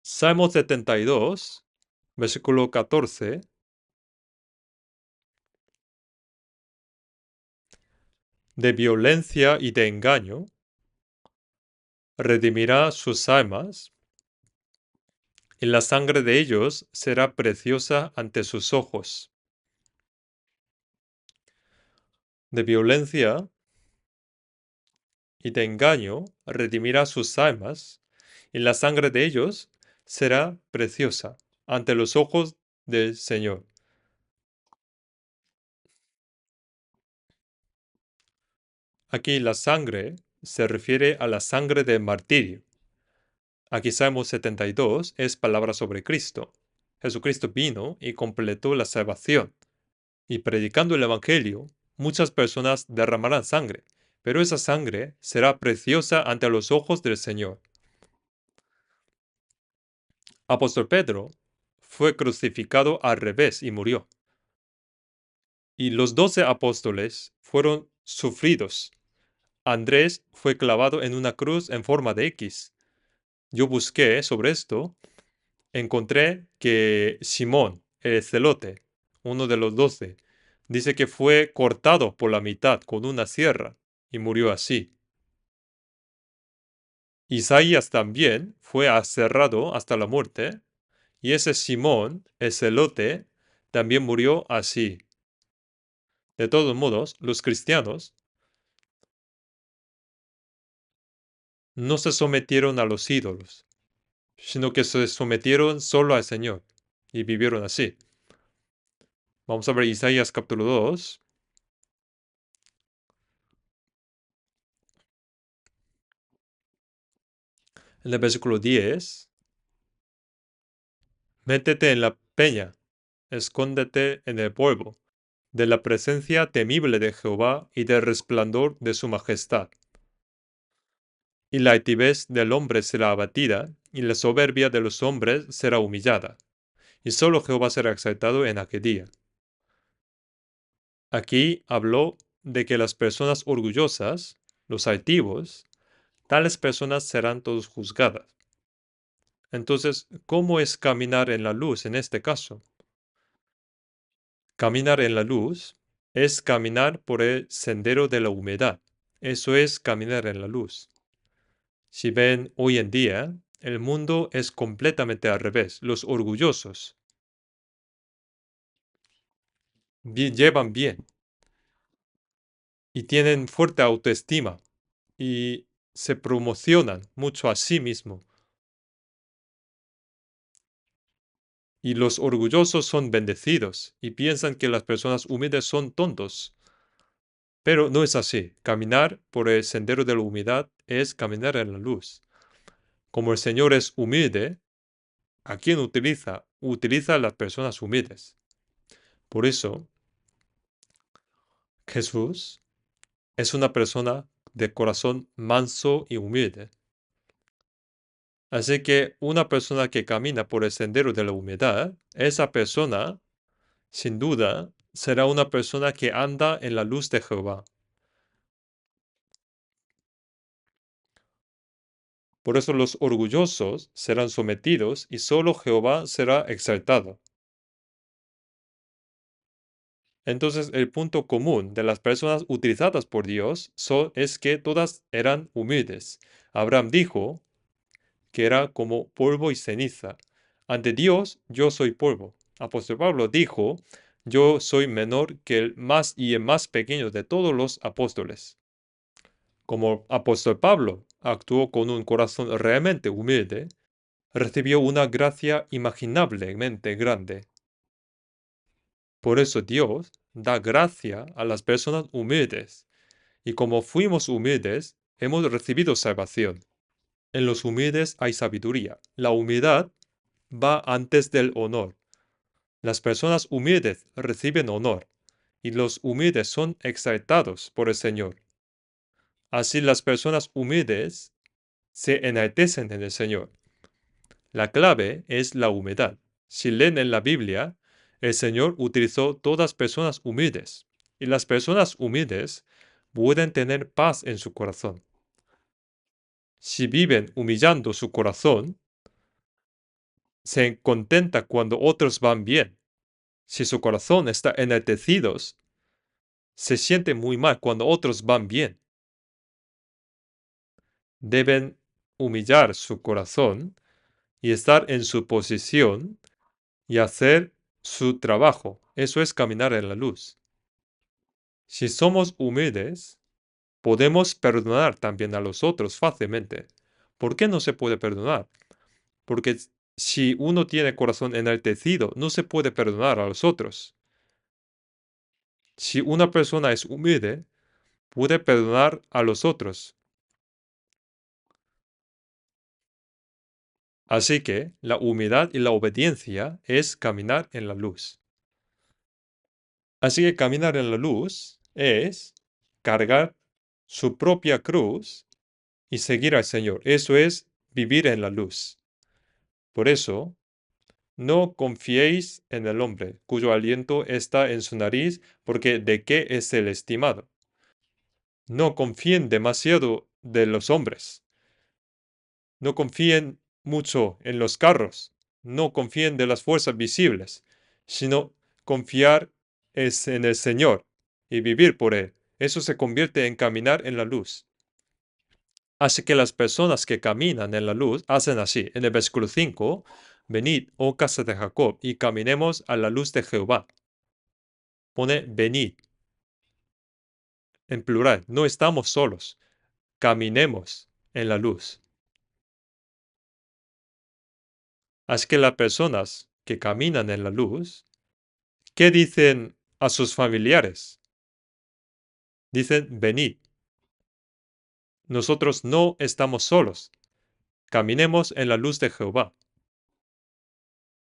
Salmo 72, versículo 14, de violencia y de engaño, redimirá sus almas, y la sangre de ellos será preciosa ante sus ojos. De violencia y de engaño redimirá sus almas, y la sangre de ellos será preciosa ante los ojos del Señor. Aquí la sangre se refiere a la sangre de martirio. Aquí Salmo 72 es palabra sobre Cristo. Jesucristo vino y completó la salvación. Y predicando el Evangelio, muchas personas derramarán sangre, pero esa sangre será preciosa ante los ojos del Señor. Apóstol Pedro fue crucificado al revés y murió. Y los 12 apóstoles fueron sufridos. Andrés fue clavado en una cruz en forma de X. Yo busqué sobre esto, encontré que Simón, el celote, uno de los 12, dice que fue cortado por la mitad con una sierra y murió así. Isaías también fue aserrado hasta la muerte, y ese Simón, el celote, también murió así. De todos modos, los cristianos no se sometieron a los ídolos, sino que se sometieron solo al Señor y vivieron así. Vamos a ver Isaías capítulo 2. En el versículo 10. Métete en la peña, escóndete en el polvo, de la presencia temible de Jehová y del resplandor de su majestad. Y la altivez del hombre será abatida, y la soberbia de los hombres será humillada. Y solo Jehová será exaltado en aquel día. Aquí habló de que las personas orgullosas, los altivos, tales personas serán todos juzgadas. Entonces, ¿cómo es caminar en la luz en este caso? Caminar en la luz es caminar por el sendero de la humedad. Eso es caminar en la luz. Si ven hoy en día, el mundo es completamente al revés. Los orgullosos llevan bien y tienen fuerte autoestima y se promocionan mucho a sí mismos. Y los orgullosos son bendecidos y piensan que las personas humildes son tontos. Pero no es así. Caminar por el sendero de la humildad es caminar en la luz. Como el Señor es humilde, ¿a quién utiliza? Utiliza a las personas humildes. Por eso, Jesús es una persona de corazón manso y humilde. Así que una persona que camina por el sendero de la humildad, esa persona, sin duda, será una persona que anda en la luz de Jehová. Por eso los orgullosos serán sometidos y solo Jehová será exaltado. Entonces el punto común de las personas utilizadas por Dios es que todas eran humildes. Abraham dijo que era como polvo y ceniza. Ante Dios yo soy polvo. Apóstol Pablo dijo, yo soy menor que el más y el más pequeño de todos los apóstoles. Como apóstol Pablo actuó con un corazón realmente humilde, recibió una gracia imaginablemente grande. Por eso Dios da gracia a las personas humildes, y como fuimos humildes, hemos recibido salvación. En los humildes hay sabiduría. La humildad va antes del honor. Las personas humildes reciben honor, y los humildes son exaltados por el Señor. Así las personas humildes se enaltecen en el Señor. La clave es la humildad. Si leen en la Biblia, el Señor utilizó todas personas humildes, y las personas humildes pueden tener paz en su corazón. Si viven humillando su corazón, se contenta cuando otros van bien. Si su corazón está enaltecido, se siente muy mal cuando otros van bien. Deben humillar su corazón y estar en su posición y hacer su trabajo. Eso es caminar en la luz. Si somos humildes, podemos perdonar también a los otros fácilmente. ¿Por qué no se puede perdonar? Porque Si uno tiene corazón enaltecido, no se puede perdonar a los otros. Si una persona es humilde, puede perdonar a los otros. Así que la humildad y la obediencia es caminar en la luz. Así que caminar en la luz es cargar su propia cruz y seguir al Señor. Eso es vivir en la luz. Por eso, no confiéis en el hombre, cuyo aliento está en su nariz, porque ¿de qué es el estimado? No confíen demasiado de los hombres. No confíen mucho en los carros. No confíen de las fuerzas visibles, sino confiar es en el Señor y vivir por Él. Eso se convierte en caminar en la luz. Así que las personas que caminan en la luz hacen así. En el versículo 5, venid, oh casa de Jacob, y caminemos a la luz de Jehová. Pone venid en plural. No estamos solos. Caminemos en la luz. Así que las personas que caminan en la luz, ¿qué dicen a sus familiares? Dicen, venid. Nosotros no estamos solos. Caminemos en la luz de Jehová.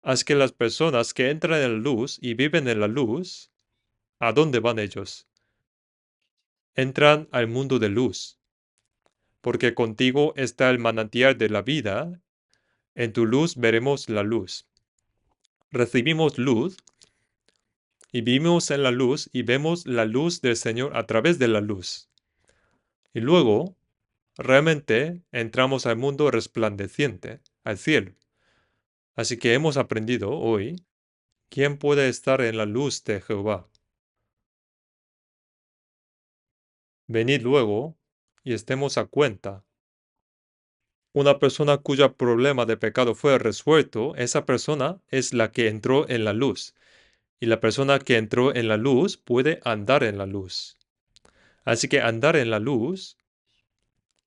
Así que las personas que entran en la luz y viven en la luz, ¿a dónde van ellos? Entran al mundo de luz, porque contigo está el manantial de la vida. En tu luz veremos la luz. Recibimos luz y vivimos en la luz y vemos la luz del Señor a través de la luz. Y luego, realmente, entramos al mundo resplandeciente, al cielo. Así que hemos aprendido hoy, ¿quién puede estar en la luz de Jehová? Venid luego y estemos a cuenta. Una persona cuyo problema de pecado fue resuelto, esa persona es la que entró en la luz. Y la persona que entró en la luz puede andar en la luz. Así que andar en la luz,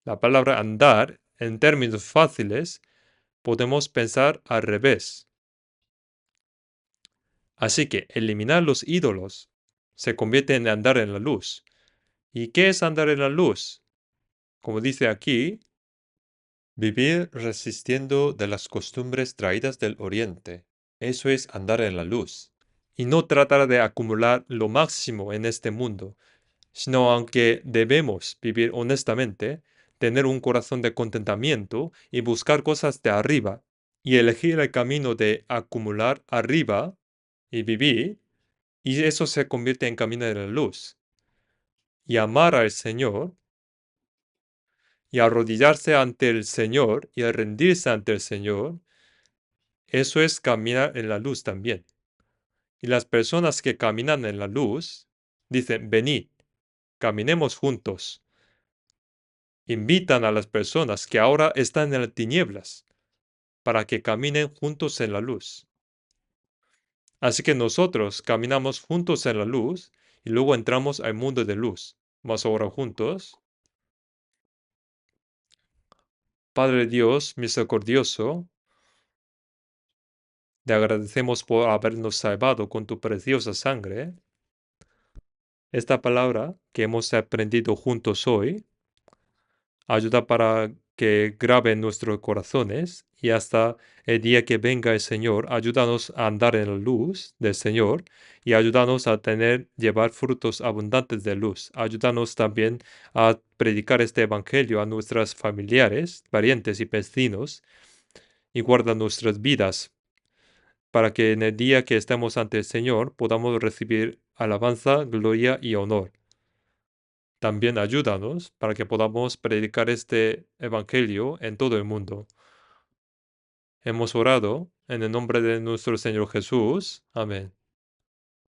la palabra andar, en términos fáciles, podemos pensar al revés. Así que eliminar los ídolos se convierte en andar en la luz. ¿Y qué es andar en la luz? Como dice aquí, vivir resistiendo de las costumbres traídas del Oriente. Eso es andar en la luz. Y no tratar de acumular lo máximo en este mundo, sino aunque debemos vivir honestamente, tener un corazón de contentamiento y buscar cosas de arriba, y elegir el camino de acumular arriba y vivir, y eso se convierte en camino de la luz. Y amar al Señor, y arrodillarse ante el Señor, y rendirse ante el Señor, eso es caminar en la luz también. Y las personas que caminan en la luz dicen, venid, caminemos juntos. Invitan a las personas que ahora están en las tinieblas para que caminen juntos en la luz. Así que nosotros caminamos juntos en la luz y luego entramos al mundo de luz. Más ahora juntos. Padre Dios misericordioso, te agradecemos por habernos salvado con tu preciosa sangre. Esta palabra que hemos aprendido juntos hoy ayuda para que grabe en nuestros corazones y hasta el día que venga el Señor, ayúdanos a andar en la luz del Señor y ayúdanos a llevar frutos abundantes de luz. Ayúdanos también a predicar este evangelio a nuestros familiares, parientes y vecinos y guarda nuestras vidas para que en el día que estemos ante el Señor podamos recibir alabanza, gloria y honor. También ayúdanos para que podamos predicar este evangelio en todo el mundo. Hemos orado en el nombre de nuestro Señor Jesús. Amén.